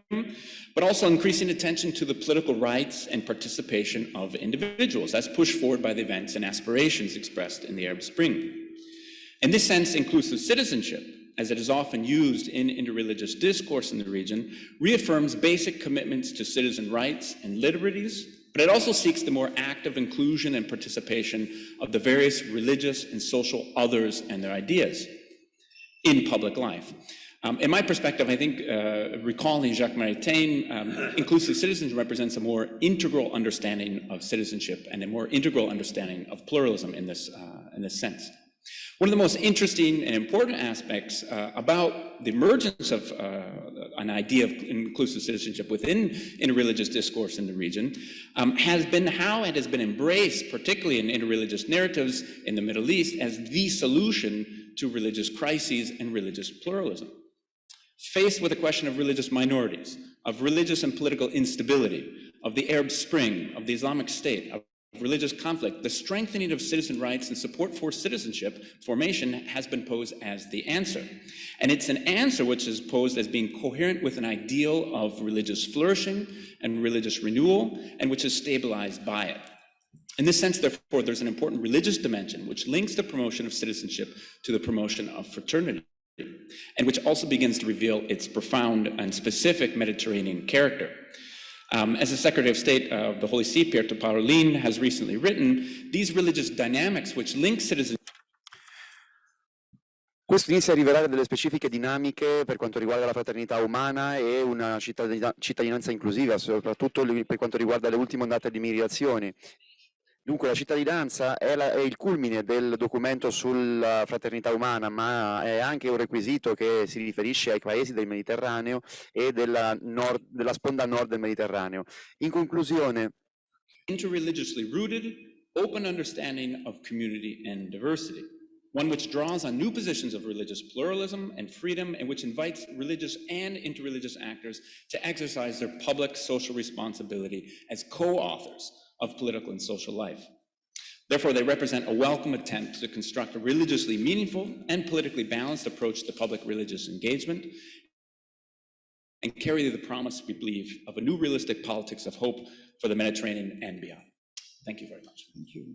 but also increasing attention to the political rights and participation of individuals, as pushed forward by the events and aspirations expressed in the Arab Spring. In this sense, inclusive citizenship, as it is often used in interreligious discourse in the region, reaffirms basic commitments to citizen rights and liberties, but it also seeks the more active inclusion and participation of the various religious and social others and their ideas in public life. In my perspective, I think, recalling Jacques Maritain, inclusive citizenship represents a more integral understanding of citizenship and a more integral understanding of pluralism in this sense. One of the most interesting and important aspects about the emergence of an idea of inclusive citizenship within interreligious discourse in the region has been how it has been embraced, particularly in interreligious narratives in the Middle East, as the solution to religious crises and religious pluralism. Faced with the question of religious minorities, of religious and political instability, of the Arab Spring, of the Islamic State, of religious conflict, the strengthening of citizen rights and support for citizenship formation has been posed as the answer. And it's an answer which is posed as being coherent with an ideal of religious flourishing and religious renewal, and which is stabilized by it. In this sense, therefore, there's an important religious dimension which links the promotion of citizenship to the promotion of fraternity, and which also begins to reveal its profound and specific Mediterranean character. As the Secretary of State of the Holy See, Pietro Parolin, has recently written, these religious dynamics which link citizenship. Questo inizia a rivelare delle specifiche dinamiche per quanto riguarda la fraternità umana e una cittadinanza inclusiva, soprattutto per quanto riguarda le ultime ondate di migrazioni. Dunque la cittadinanza è il culmine del documento sulla fraternità umana, ma è anche un requisito che si riferisce ai paesi del Mediterraneo e della sponda nord del Mediterraneo. In conclusione, Interreligiously rooted, open understanding of community and diversity, one which draws on new positions of religious pluralism and freedom, and which invites religious and interreligious actors to exercise their public social responsibility as co-authors of political and social life. Therefore, they represent a welcome attempt to construct a religiously meaningful and politically balanced approach to public religious engagement, and carry the promise, we believe, of a new realistic politics of hope for the Mediterranean and beyond. Thank you very much. Thank you.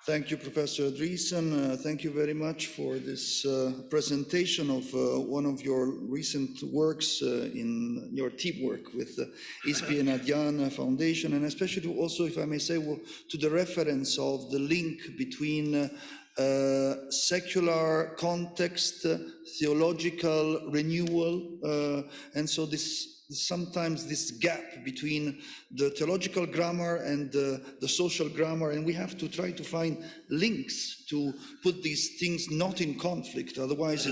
Thank you, Professor Andreessen. Thank you very much for this presentation of one of your recent works in your teamwork with the ISPI and Adyan Foundation, and especially also, if I may say, to the reference of the link between secular context, theological renewal, and so sometimes this gap between the theological grammar and the social grammar, and we have to try to find links to put these things not in conflict. Otherwise,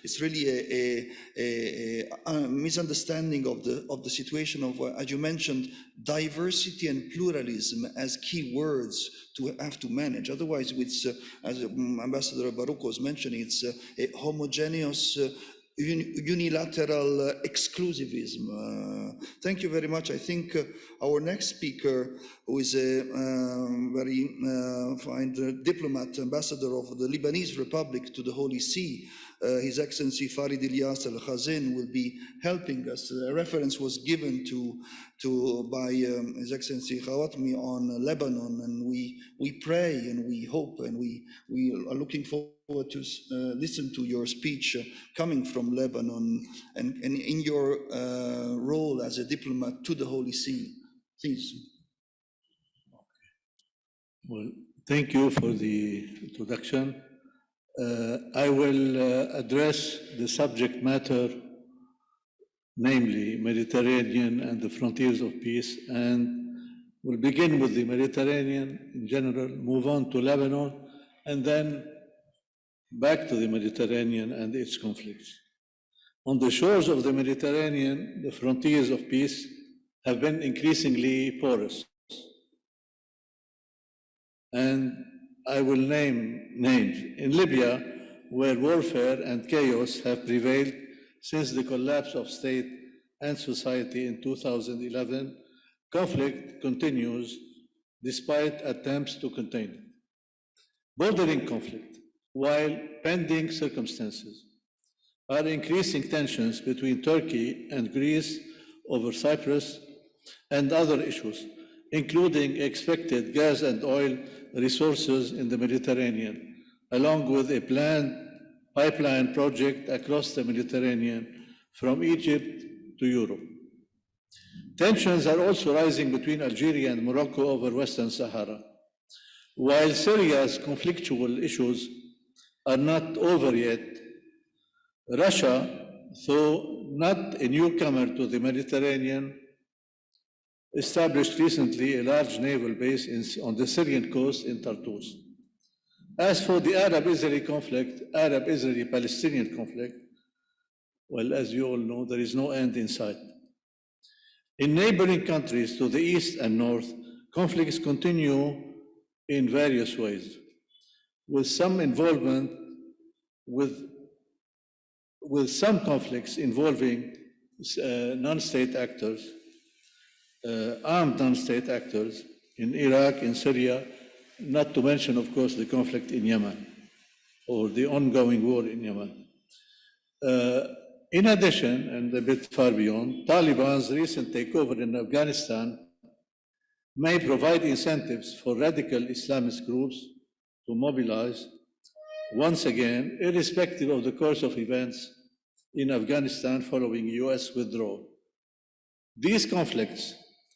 it's really a misunderstanding of the situation of, as you mentioned, diversity and pluralism as key words to have to manage. Otherwise, it's, as Ambassador Baruch was mentioning, it's a homogeneous unilateral exclusivism. Thank you very much. I think our next speaker, who is a very fine diplomat, ambassador of the Lebanese Republic to the Holy See, His Excellency Farid Ilyas Al-Khazin, will be helping us. A reference was given by His Excellency Khawatmi on Lebanon, and we pray and we hope and we are looking forward to listen to your speech coming from Lebanon and in your role as a diplomat to the Holy See. Please. Well, thank you for the introduction. I will address the subject matter, namely Mediterranean and the frontiers of peace, and we'll begin with the Mediterranean in general, move on to Lebanon, and then back to the Mediterranean and its conflicts. On the shores of the Mediterranean, the frontiers of peace have been increasingly porous. And I will name names. In Libya, where warfare and chaos have prevailed since the collapse of state and society in 2011, conflict continues despite attempts to contain it. Bordering conflict, while pending circumstances, are increasing tensions between Turkey and Greece over Cyprus and other issues, including expected gas and oil resources in the Mediterranean, along with a planned pipeline project across the Mediterranean from Egypt to Europe. Tensions are also rising between Algeria and Morocco over Western Sahara. While Syria's conflictual issues are not over yet, Russia, though not a newcomer to the Mediterranean, established recently a large naval base on the Syrian coast in Tartus. As for the Arab-Israeli conflict, Arab-Israeli-Palestinian conflict, well, as you all know, there is no end in sight. In neighboring countries to the east and north, conflicts continue in various ways, with some conflicts involving non-state actors, armed non-state actors in Iraq, in Syria, not to mention, of course, the conflict in Yemen, or the ongoing war in Yemen. In addition, and a bit far beyond, Taliban's recent takeover in Afghanistan may provide incentives for radical Islamist groups to mobilize once again, irrespective of the course of events in Afghanistan following US withdrawal. These conflicts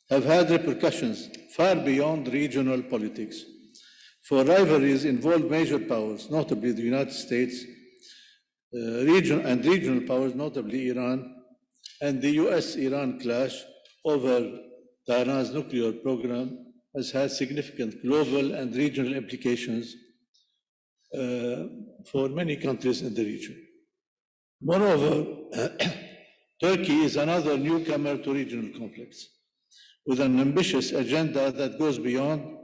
have had repercussions far beyond regional politics, for rivalries involve major powers, notably the United States, regional powers, notably Iran, and the US-Iran clash over Tehran's nuclear program has had significant global and regional implications for many countries in the region. Moreover, Turkey is another newcomer to regional conflicts, with an ambitious agenda that goes beyond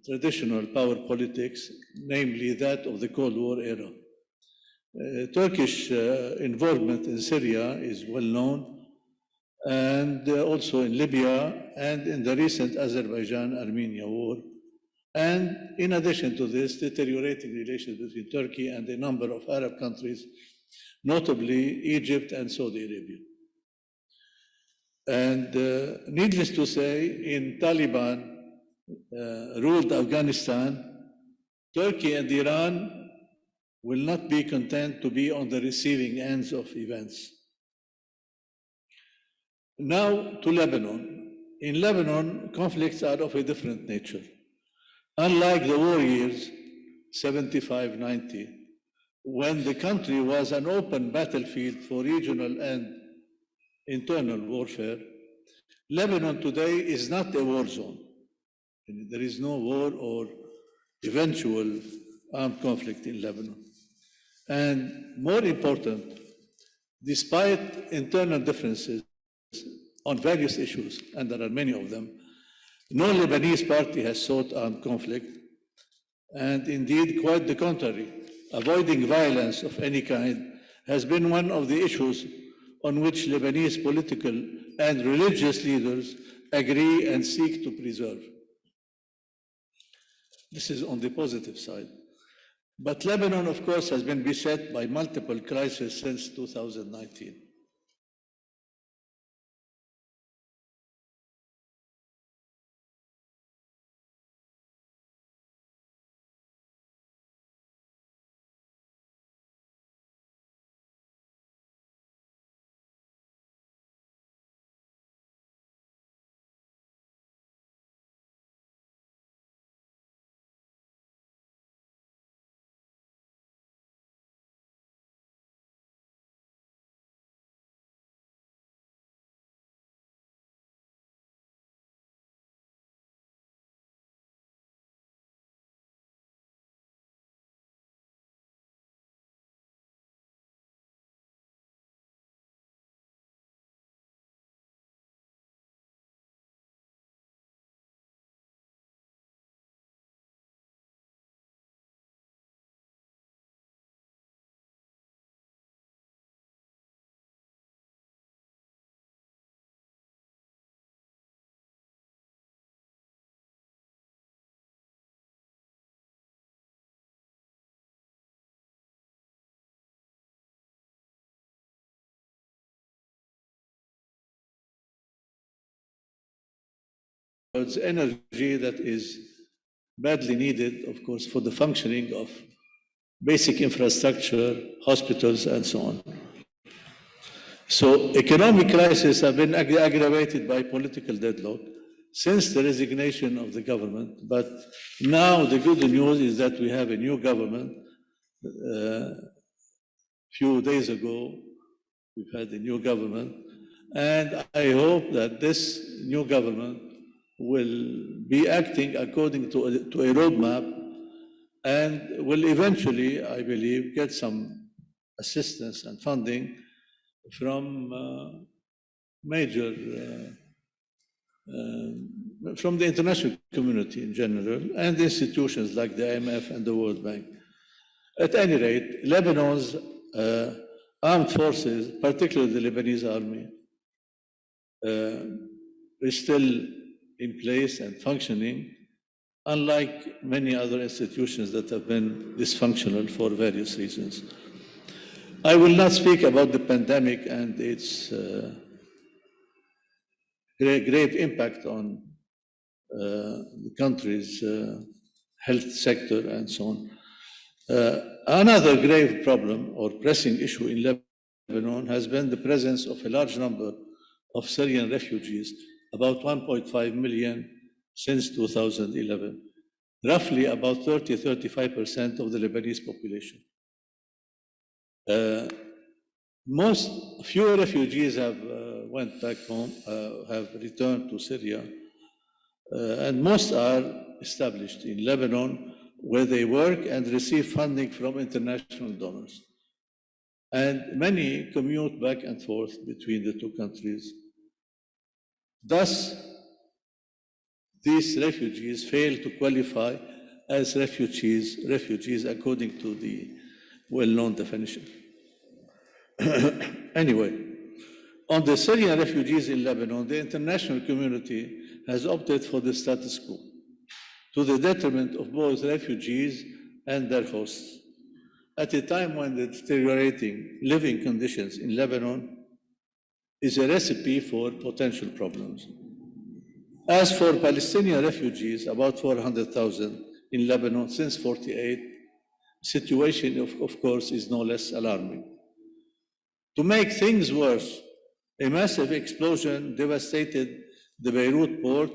traditional power politics, namely that of the Cold War era. Turkish involvement in Syria is well known, and also in Libya and in the recent Azerbaijan-Armenia war. And in addition to this, deteriorating relations between Turkey and a number of Arab countries, notably Egypt and Saudi Arabia. And needless to say, in Taliban-ruled Afghanistan, Turkey and Iran will not be content to be on the receiving ends of events. Now to Lebanon. In Lebanon, conflicts are of a different nature. Unlike the war years, 75-90, when the country was an open battlefield for regional and internal warfare, Lebanon today is not a war zone. There is no war or eventual armed conflict in Lebanon. And more important, despite internal differences on various issues, and there are many of them, no Lebanese party has sought armed conflict, and indeed quite the contrary, avoiding violence of any kind has been one of the issues on which Lebanese political and religious leaders agree and seek to preserve. This is on the positive side. But Lebanon, of course, has been beset by multiple crises since 2019. It's energy that is badly needed, of course, for the functioning of basic infrastructure, hospitals, and so on. So economic crises have been aggravated by political deadlock since the resignation of the government. But now the good news is that we have a new government. Few days ago, we've had a new government. And I hope that this new government will be acting according to a roadmap and will eventually, I believe, get some assistance and funding from from the international community in general and institutions like the IMF and the World Bank. At any rate, Lebanon's armed forces, particularly the Lebanese army, is still in place and functioning, unlike many other institutions that have been dysfunctional for various reasons. I will not speak about the pandemic and its grave impact on the country's health sector and so on. Another grave problem or pressing issue in Lebanon has been the presence of a large number of Syrian refugees, about 1.5 million since 2011, roughly about 30-35% of the Lebanese population. Fewer refugees have went back home, have returned to Syria, and most are established in Lebanon, where they work and receive funding from international donors. And many commute back and forth between the two countries. Thus, these refugees fail to qualify as refugees according to the well-known definition. Anyway, on the Syrian refugees in Lebanon, the international community has opted for the status quo, to the detriment of both refugees and their hosts, at a time when the deteriorating living conditions in Lebanon is a recipe for potential problems. As for Palestinian refugees, about 400,000 in Lebanon since 1948, the situation, of course, is no less alarming. To make things worse, a massive explosion devastated the Beirut port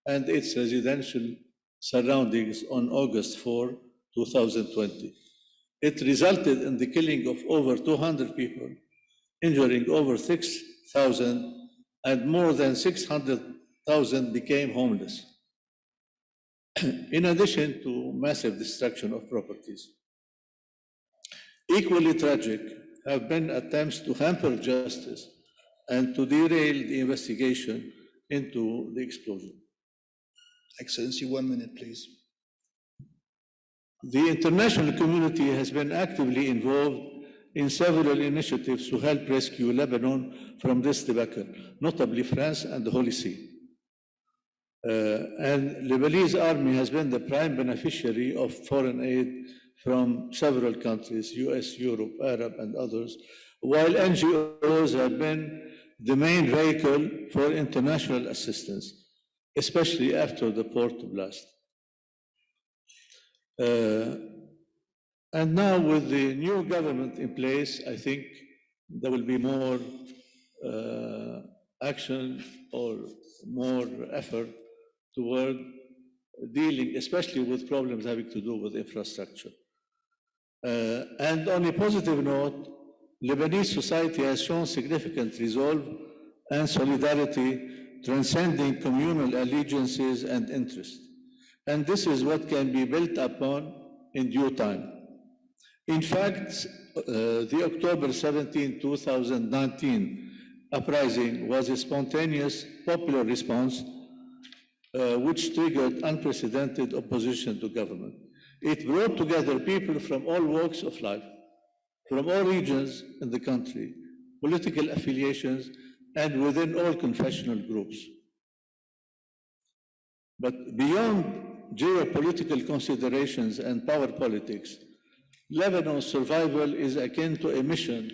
and its residential surroundings on August 4, 2020. It resulted in the killing of over 200 people, injuring over 6,000, and more than 600,000 became homeless, in addition to massive destruction of properties. Equally tragic have been attempts to hamper justice and to derail the investigation into the explosion. Excellency, 1 minute, please. The international community has been actively involved in several initiatives to help rescue Lebanon from this debacle, notably France and the Holy See. And Lebanese army has been the prime beneficiary of foreign aid from several countries, US, Europe, Arab, and others, while NGOs have been the main vehicle for international assistance, especially after the port blast. And now with the new government in place, I think there will be more action or more effort toward dealing, especially with problems having to do with infrastructure. And on a positive note, Lebanese society has shown significant resolve and solidarity, transcending communal allegiances and interests. And this is what can be built upon in due time. In fact, the October 17, 2019 uprising was a spontaneous popular response which triggered unprecedented opposition to government. It brought together people from all walks of life, from all regions in the country, political affiliations, and within all confessional groups. But beyond geopolitical considerations and power politics, Lebanon's survival is akin to a mission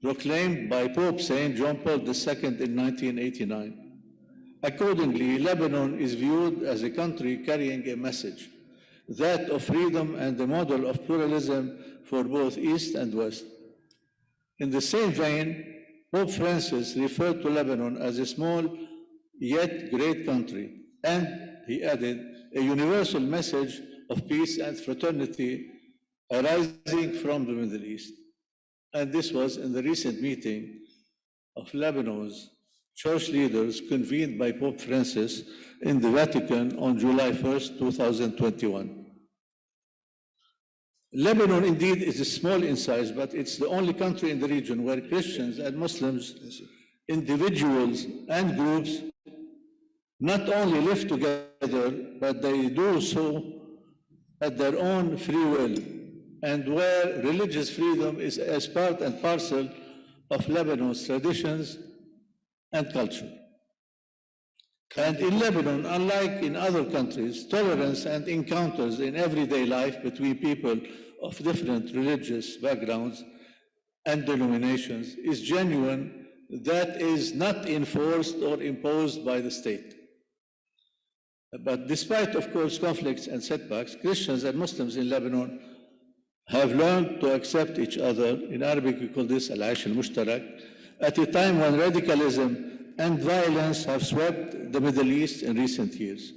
proclaimed by Pope St. John Paul II in 1989. Accordingly, Lebanon is viewed as a country carrying a message, that of freedom and a model of pluralism for both East and West. In the same vein, Pope Francis referred to Lebanon as a small yet great country, and he added, a universal message of peace and fraternity arising from the Middle East. And this was in the recent meeting of Lebanon's church leaders convened by Pope Francis in the Vatican on July 1st, 2021. Lebanon indeed is small in size, but it's the only country in the region where Christians and Muslims, individuals and groups, not only live together, but they do so at their own free will, and where religious freedom is as part and parcel of Lebanon's traditions and culture. And in Lebanon, unlike in other countries, tolerance and encounters in everyday life between people of different religious backgrounds and denominations is genuine, that is not enforced or imposed by the state. But despite, of course, conflicts and setbacks, Christians and Muslims in Lebanon have learned to accept each other. In Arabic, we call this al-aish al-mushtarak, at a time when radicalism and violence have swept the Middle East in recent years.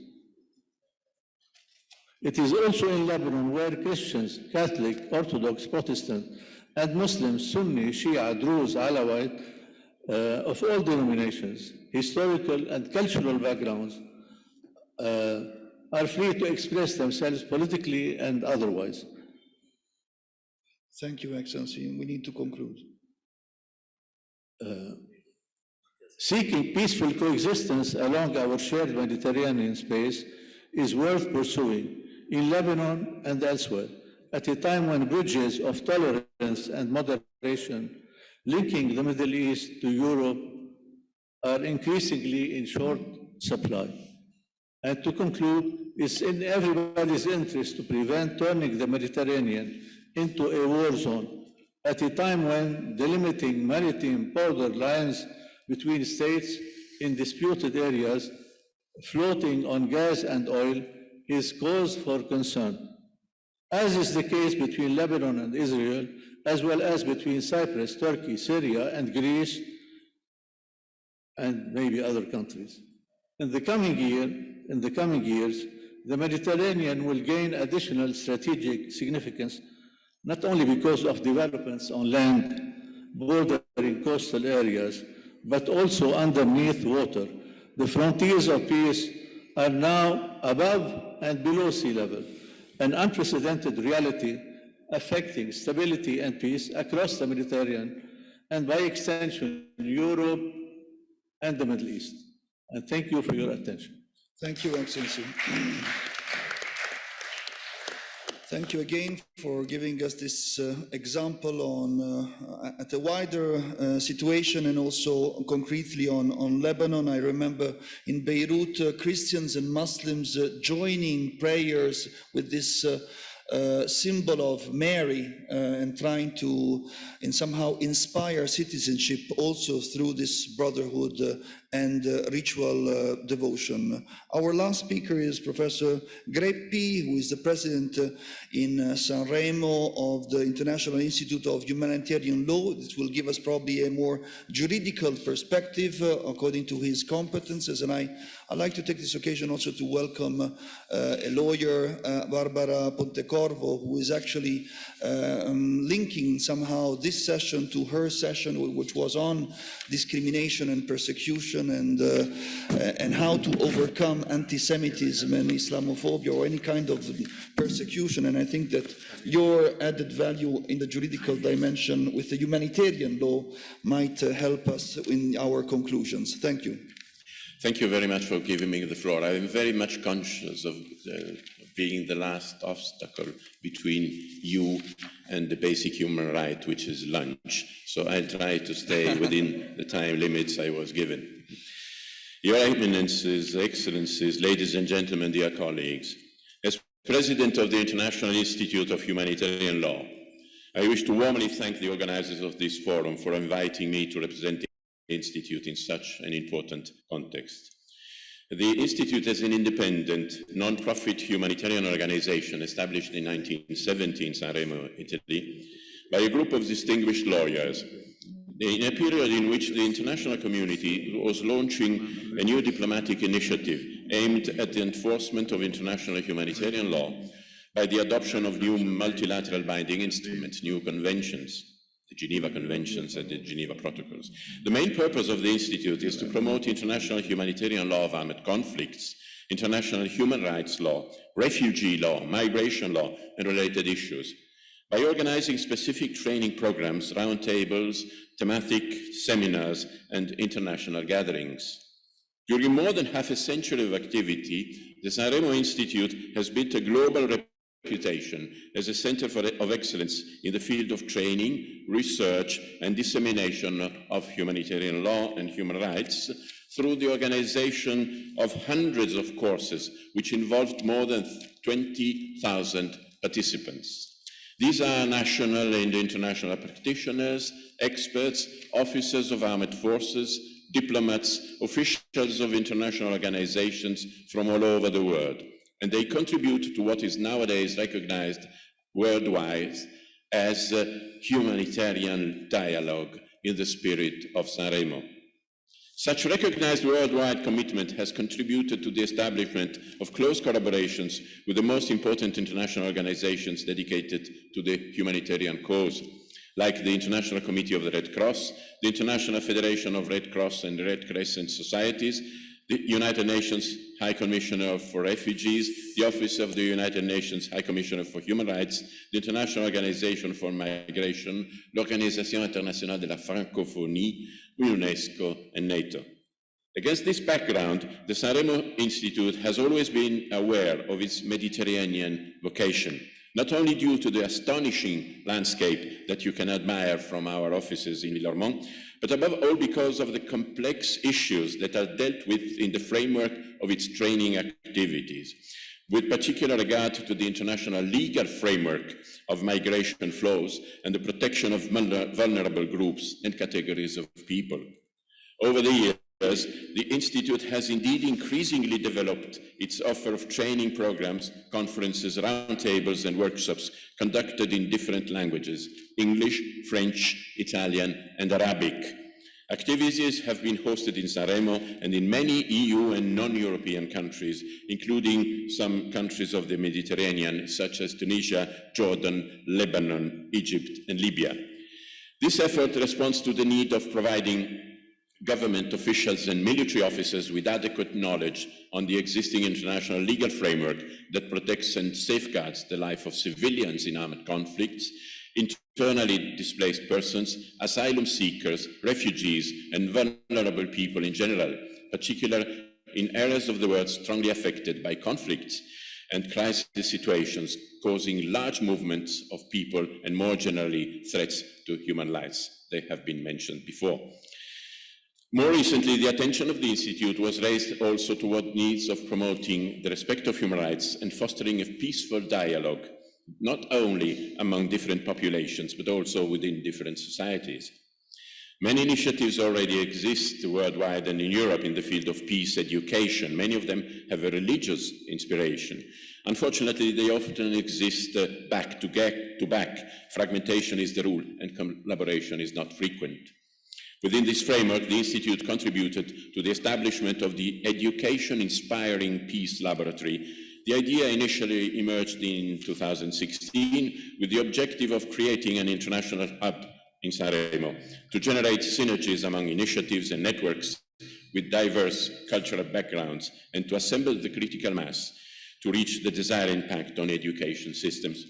It is also in Lebanon where Christians, Catholic, Orthodox, Protestant, and Muslims, Sunni, Shia, Druze, Alawite, of all denominations, historical and cultural backgrounds, are free to express themselves politically and otherwise. Thank you, Excellency. We need to conclude. Seeking peaceful coexistence along our shared Mediterranean space is worth pursuing in Lebanon and elsewhere, at a time when bridges of tolerance and moderation linking the Middle East to Europe are increasingly in short supply. And to conclude, it's in everybody's interest to prevent turning the Mediterranean into a war zone at a time when delimiting maritime border lines between states in disputed areas floating on gas and oil is cause for concern, as is the case between Lebanon and Israel, as well as between Cyprus, Turkey, Syria, and Greece, and maybe other countries. In the coming years, the Mediterranean will gain additional strategic significance, not only because of developments on land bordering coastal areas, but also underneath water. The frontiers of peace are now above and below sea level, an unprecedented reality affecting stability and peace across the Mediterranean, and by extension, Europe and the Middle East. And thank you for your attention. Thank you, Excellency. Thank you again for giving us this example on at a wider situation and also concretely on Lebanon. I remember in Beirut, Christians and Muslims joining prayers with this symbol of Mary and trying to somehow inspire citizenship also through this brotherhood and ritual devotion. Our last speaker is Professor Greppi, who is the president in Sanremo of the International Institute of Humanitarian Law. This will give us probably a more juridical perspective according to his competences. And I'd like to take this occasion also to welcome a lawyer, Barbara Pontecorvo, who is actually linking somehow this session to her session, which was on discrimination and persecution and how to overcome anti-Semitism and Islamophobia or any kind of persecution. And I think that your added value in the juridical dimension with the humanitarian law might help us in our conclusions. Thank you. Thank you very much for giving me the floor. I am very much conscious of being the last obstacle between you and the basic human right, which is lunch. So I'll try to stay within the time limits I was given. Your Eminences, Excellencies, ladies and gentlemen, dear colleagues, as President of the International Institute of Humanitarian Law, I wish to warmly thank the organizers of this forum for inviting me to represent the Institute in such an important context. The Institute is an independent, non-profit humanitarian organization established in 1970 in Sanremo, Italy, by a group of distinguished lawyers, in a period in which the international community was launching a new diplomatic initiative aimed at the enforcement of international humanitarian law by the adoption of new multilateral binding instruments, new conventions, the Geneva Conventions and the Geneva Protocols. The main purpose of the Institute is to promote international humanitarian law of armed conflicts, international human rights law, refugee law, migration law, and related issues, by organizing specific training programs, roundtables, thematic seminars, and international gatherings. During more than half a century of activity, the Sanremo Institute has built a global reputation as a center of excellence in the field of training, research, and dissemination of humanitarian law and human rights through the organization of hundreds of courses, which involved more than 20,000 participants. These are national and international practitioners, experts, officers of armed forces, diplomats, officials of international organizations from all over the world, and they contribute to what is nowadays recognized worldwide as humanitarian dialogue in the spirit of Sanremo. Such recognized worldwide commitment has contributed to the establishment of close collaborations with the most important international organizations dedicated to the humanitarian cause, like the International Committee of the Red Cross, the International Federation of Red Cross and Red Crescent Societies, the United Nations High Commissioner for Refugees, the Office of the United Nations High Commissioner for Human Rights, the International Organization for Migration, l'Organisation Internationale de la Francophonie, UNESCO, and NATO. Against this background, the Sanremo Institute has always been aware of its Mediterranean vocation, not only due to the astonishing landscape that you can admire from our offices in Villormont, but above all because of the complex issues that are dealt with in the framework of its training activities, with particular regard to the international legal framework of migration flows and the protection of vulnerable groups and categories of people. Over the years, the Institute has indeed increasingly developed its offer of training programs, conferences, roundtables, and workshops conducted in different languages: English, French, Italian, and Arabic. Activities have been hosted in Sanremo and in many EU and non-European countries, including some countries of the Mediterranean, such as Tunisia, Jordan, Lebanon, Egypt, and Libya. This effort responds to the need of providing government officials and military officers with adequate knowledge on the existing international legal framework that protects and safeguards the life of civilians in armed conflicts, internally displaced persons, asylum seekers, refugees, and vulnerable people in general, particularly in areas of the world strongly affected by conflicts, and crisis situations causing large movements of people and more generally threats to human lives. They have been mentioned before. More recently, the attention of the Institute was raised also toward needs of promoting the respect of human rights and fostering a peaceful dialogue, not only among different populations, but also within different societies. Many initiatives already exist worldwide and in Europe in the field of peace education. Many of them have a religious inspiration. Unfortunately, they often exist back to back. Fragmentation is the rule, and collaboration is not frequent. Within this framework, the Institute contributed to the establishment of the Education Inspiring Peace Laboratory. The idea initially emerged in 2016 with the objective of creating an international hub in Sanremo to generate synergies among initiatives and networks with diverse cultural backgrounds and to assemble the critical mass to reach the desired impact on education systems.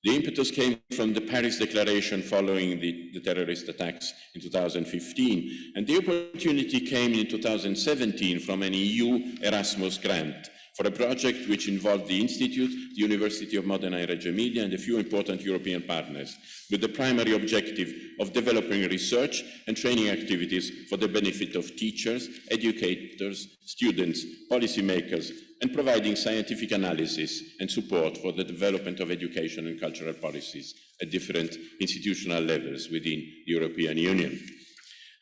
The impetus came from the Paris Declaration following the terrorist attacks in 2015, and the opportunity came in 2017 from an EU Erasmus grant for a project which involved the Institute, the University of Modena and Reggio Emilia, and a few important European partners, with the primary objective of developing research and training activities for the benefit of teachers, educators, students, policymakers, and providing scientific analysis and support for the development of education and cultural policies at different institutional levels within the European Union.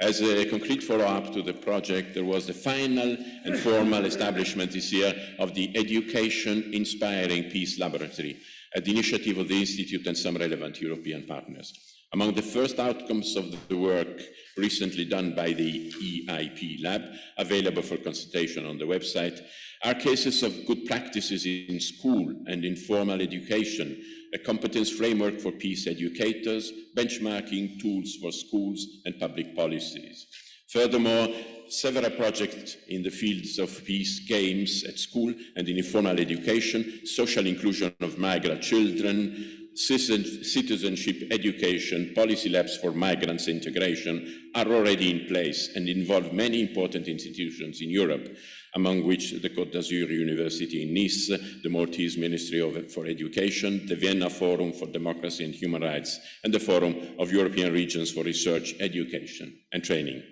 As a concrete follow-up to the project, there was the final and formal establishment this year of the Education Inspiring Peace Laboratory at the initiative of the Institute and some relevant European partners. Among the first outcomes of the work recently done by the EIP Lab, available for consultation on the website, are cases of good practices in school and in formal education, a competence framework for peace educators, benchmarking tools for schools and public policies. Furthermore, several projects in the fields of peace, games at school and in informal education, social inclusion of migrant children, citizenship education, policy labs for migrants integration are already in place and involve many important institutions in Europe, among which the Côte d'Azur University in Nice, the Maltese Ministry for Education, the Vienna Forum for Democracy and Human Rights, and the Forum of European Regions for Research, Education and Training.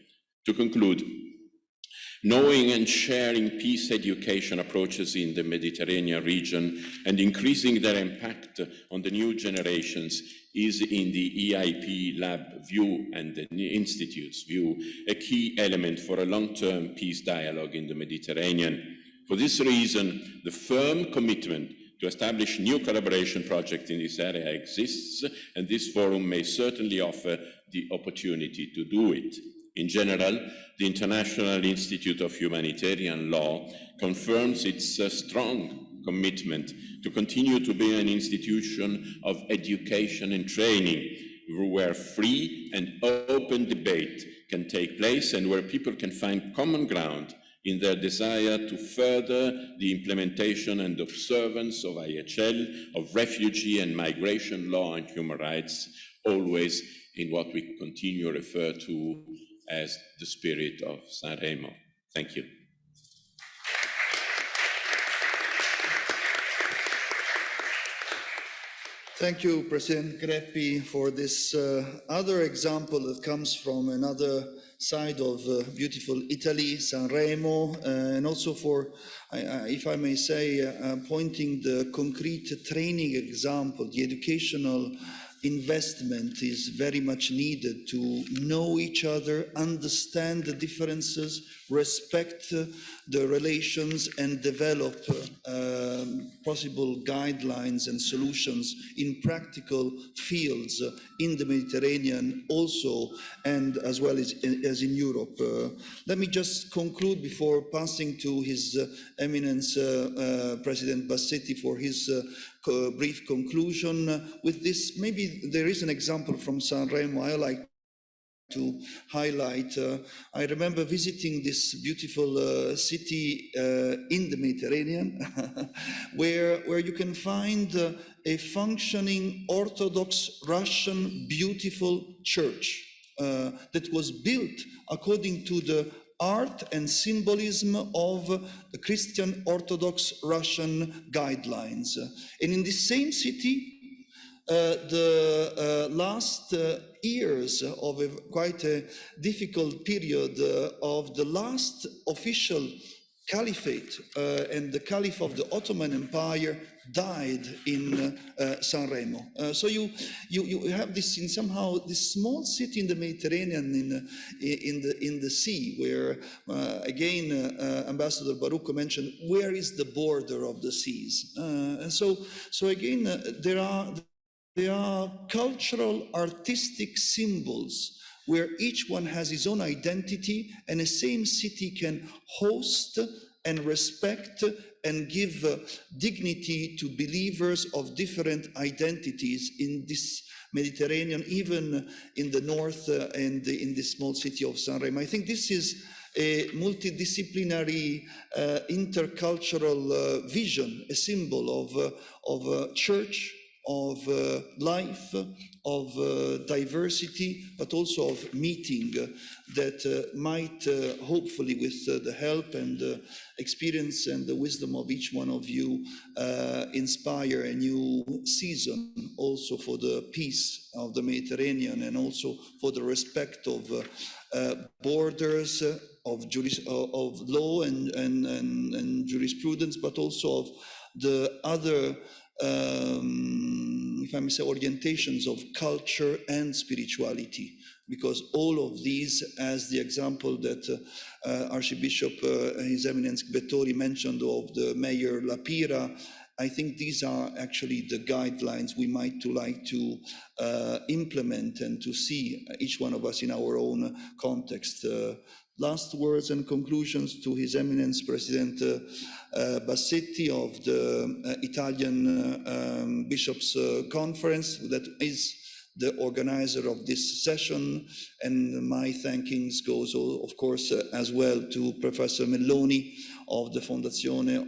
To conclude, knowing and sharing peace education approaches in the Mediterranean region and increasing their impact on the new generations is, in the EIP Lab view and the Institute's view, a key element for a long-term peace dialogue in the Mediterranean. For this reason, the firm commitment to establish new collaboration projects in this area exists, and this forum may certainly offer the opportunity to do it. In general, the International Institute of Humanitarian Law confirms its strong commitment to continue to be an institution of education and training, where free and open debate can take place and where people can find common ground in their desire to further the implementation and observance of IHL, of refugee and migration law and human rights, always in what we continue to refer to as the spirit of Sanremo. Thank you. Thank you, President Greppi, for this other example that comes from another side of beautiful Italy, Sanremo, and also for, if I may say, pointing the concrete training example. The educational investment is very much needed to know each other, understand the differences, respect the relations, and develop possible guidelines and solutions in practical fields in the Mediterranean also, and as well as in Europe. Let me just conclude before passing to His Eminence President Bassetti for his brief conclusion with this. Maybe there is an example from Sanremo I like to highlight. I remember visiting this beautiful city in the Mediterranean where you can find a functioning Orthodox Russian beautiful church that was built according to the art and symbolism of the Christian Orthodox Russian guidelines. And in the same city, the last years of quite a difficult period of the last official caliphate and the caliph of the Ottoman Empire died in Sanremo. So you have this in somehow this small city in the Mediterranean in the sea where again Ambassador Baruch mentioned where is the border of the seas, and so again there are cultural artistic symbols where each one has his own identity, and the same city can host and respect and give dignity to believers of different identities in this Mediterranean, even in the north and in the small city of Sanremo. I think this is a multidisciplinary, intercultural vision, a symbol of church, of life, of diversity, but also of meeting that might hopefully with the help and experience and the wisdom of each one of you inspire a new season also for the peace of the Mediterranean and also for the respect of borders, of law and jurisprudence, but also of the other if I may say, orientations of culture and spirituality, because all of these, as the example that Archbishop His Eminence Vettori mentioned of the Mayor Lapira, I think these are actually the guidelines we might like to implement and to see each one of us in our own context. Last words and conclusions to His Eminence President Bassetti of the Italian Bishops' Conference, that is the organizer of this session, and my thankings goes, of course, as well to Professor Melloni of the Fondazione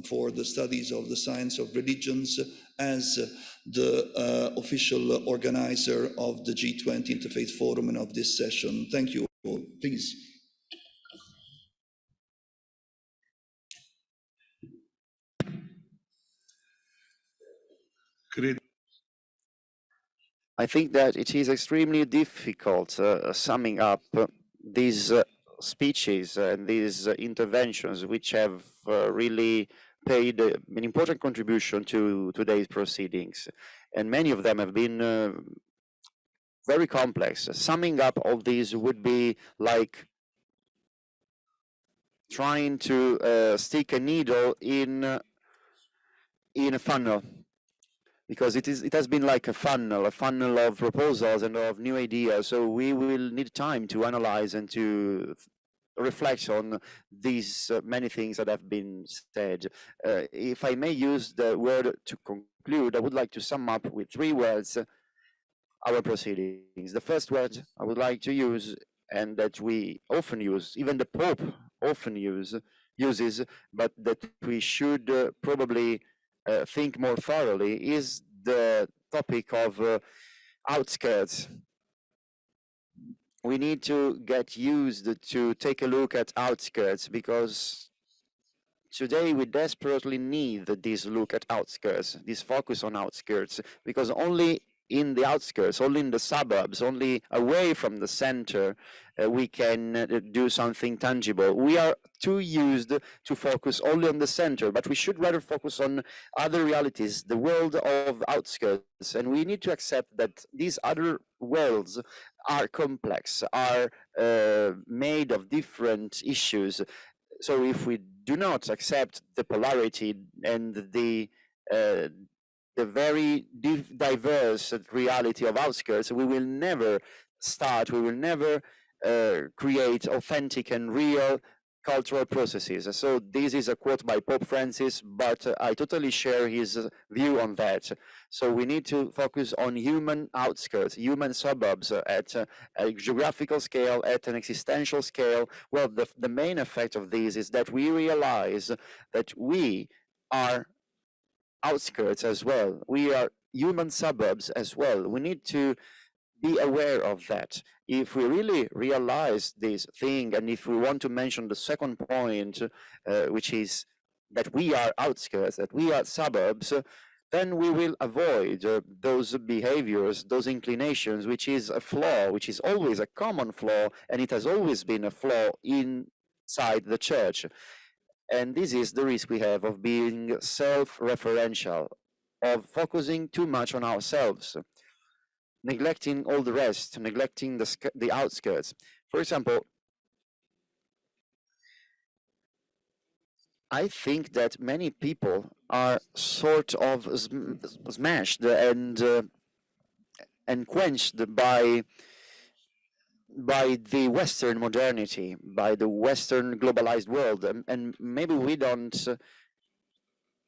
for the Studies of the Science of Religions as the official organizer of the G20 Interfaith Forum and of this session. Thank you all. Please. I think that it is extremely difficult summing up these speeches and these interventions, which have really paid an important contribution to today's proceedings. And many of them have been very complex. Summing up all these would be like trying to stick a needle in a funnel, because it has been like a funnel of proposals and of new ideas. So we will need time to analyze and to reflect on these many things that have been said. If I may use the word to conclude, I would like to sum up with 3 words our proceedings. The first word I would like to use, and that we often use, even the Pope often uses, but that we should probably think more thoroughly, is the topic of outskirts. We need to get used to take a look at outskirts, because today we desperately need this look at outskirts, this focus on outskirts, because only in the outskirts, only in the suburbs, only away from the center, we can do something tangible. We are too used to focus only on the center, but we should rather focus on other realities, the world of outskirts. And we need to accept that these other worlds are complex, are made of different issues. So if we do not accept the polarity and the very diverse reality of outskirts, we will never create authentic and real cultural processes. So this is a quote by Pope Francis, but I totally share his view on that. So we need to focus on human outskirts, human suburbs at a geographical scale, at an existential scale. Well, the main effect of this is that we realize that we are outskirts as well. We are human suburbs as well. We need to be aware of that. If we really realize this thing, and if we want to mention the second point, which is that we are outskirts, that we are suburbs, then we will avoid those behaviors, those inclinations, which is a flaw, which is always a common flaw, and it has always been a flaw inside the church. And this is the risk we have of being self-referential, of focusing too much on ourselves, neglecting all the rest, neglecting the outskirts. For example, I think that many people are sort of smashed and quenched by the Western modernity, by the Western globalized world, and maybe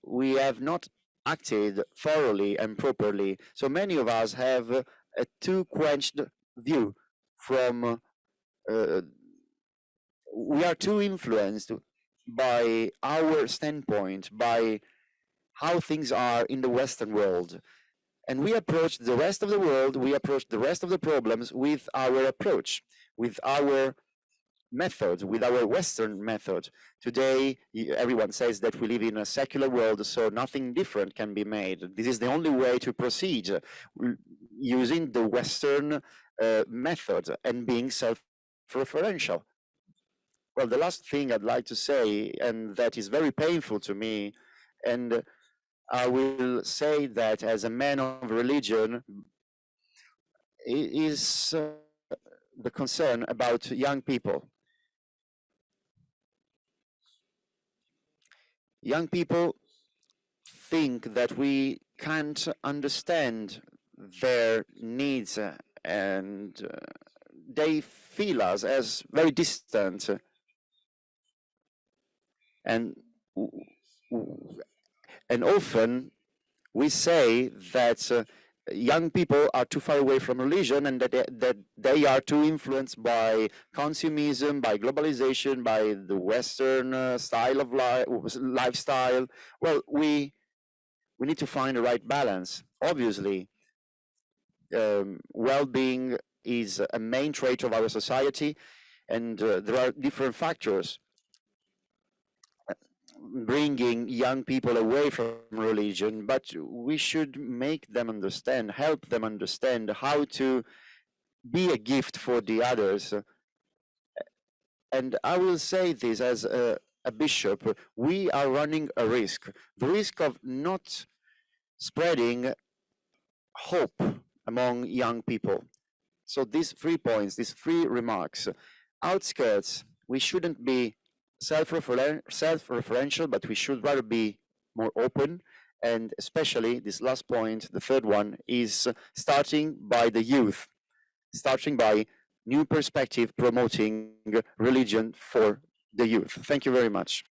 we have not acted thoroughly and properly. So many of us have a too quenched view from, we are too influenced by our standpoint, by how things are in the Western world. And we approach the rest of the world, we approach the rest of the problems with our approach, with our method, with our Western method. Today, everyone says that we live in a secular world, so nothing different can be made. This is the only way to proceed, using the Western method and being self-referential. Well, the last thing I'd like to say, and that is very painful to me, and I will say that as a man of religion, is the concern about young people. Young people think that we can't understand their needs and they feel us as very distant. And often we say that young people are too far away from religion and that they are too influenced by consumerism, by globalization, by the Western style of lifestyle. Well, we need to find the right balance. Obviously, well-being is a main trait of our society, and there are different factors bringing young people away from religion, but we should make them understand, help them understand how to be a gift for the others. And I will say this as a bishop, we are running a risk, the risk of not spreading hope among young people. So these 3 points, these 3 remarks: outskirts, we shouldn't be self-referential, but we should rather be more open. And especially this last point, the third one, is starting by the youth, starting by new perspective, promoting religion for the youth. Thank you very much.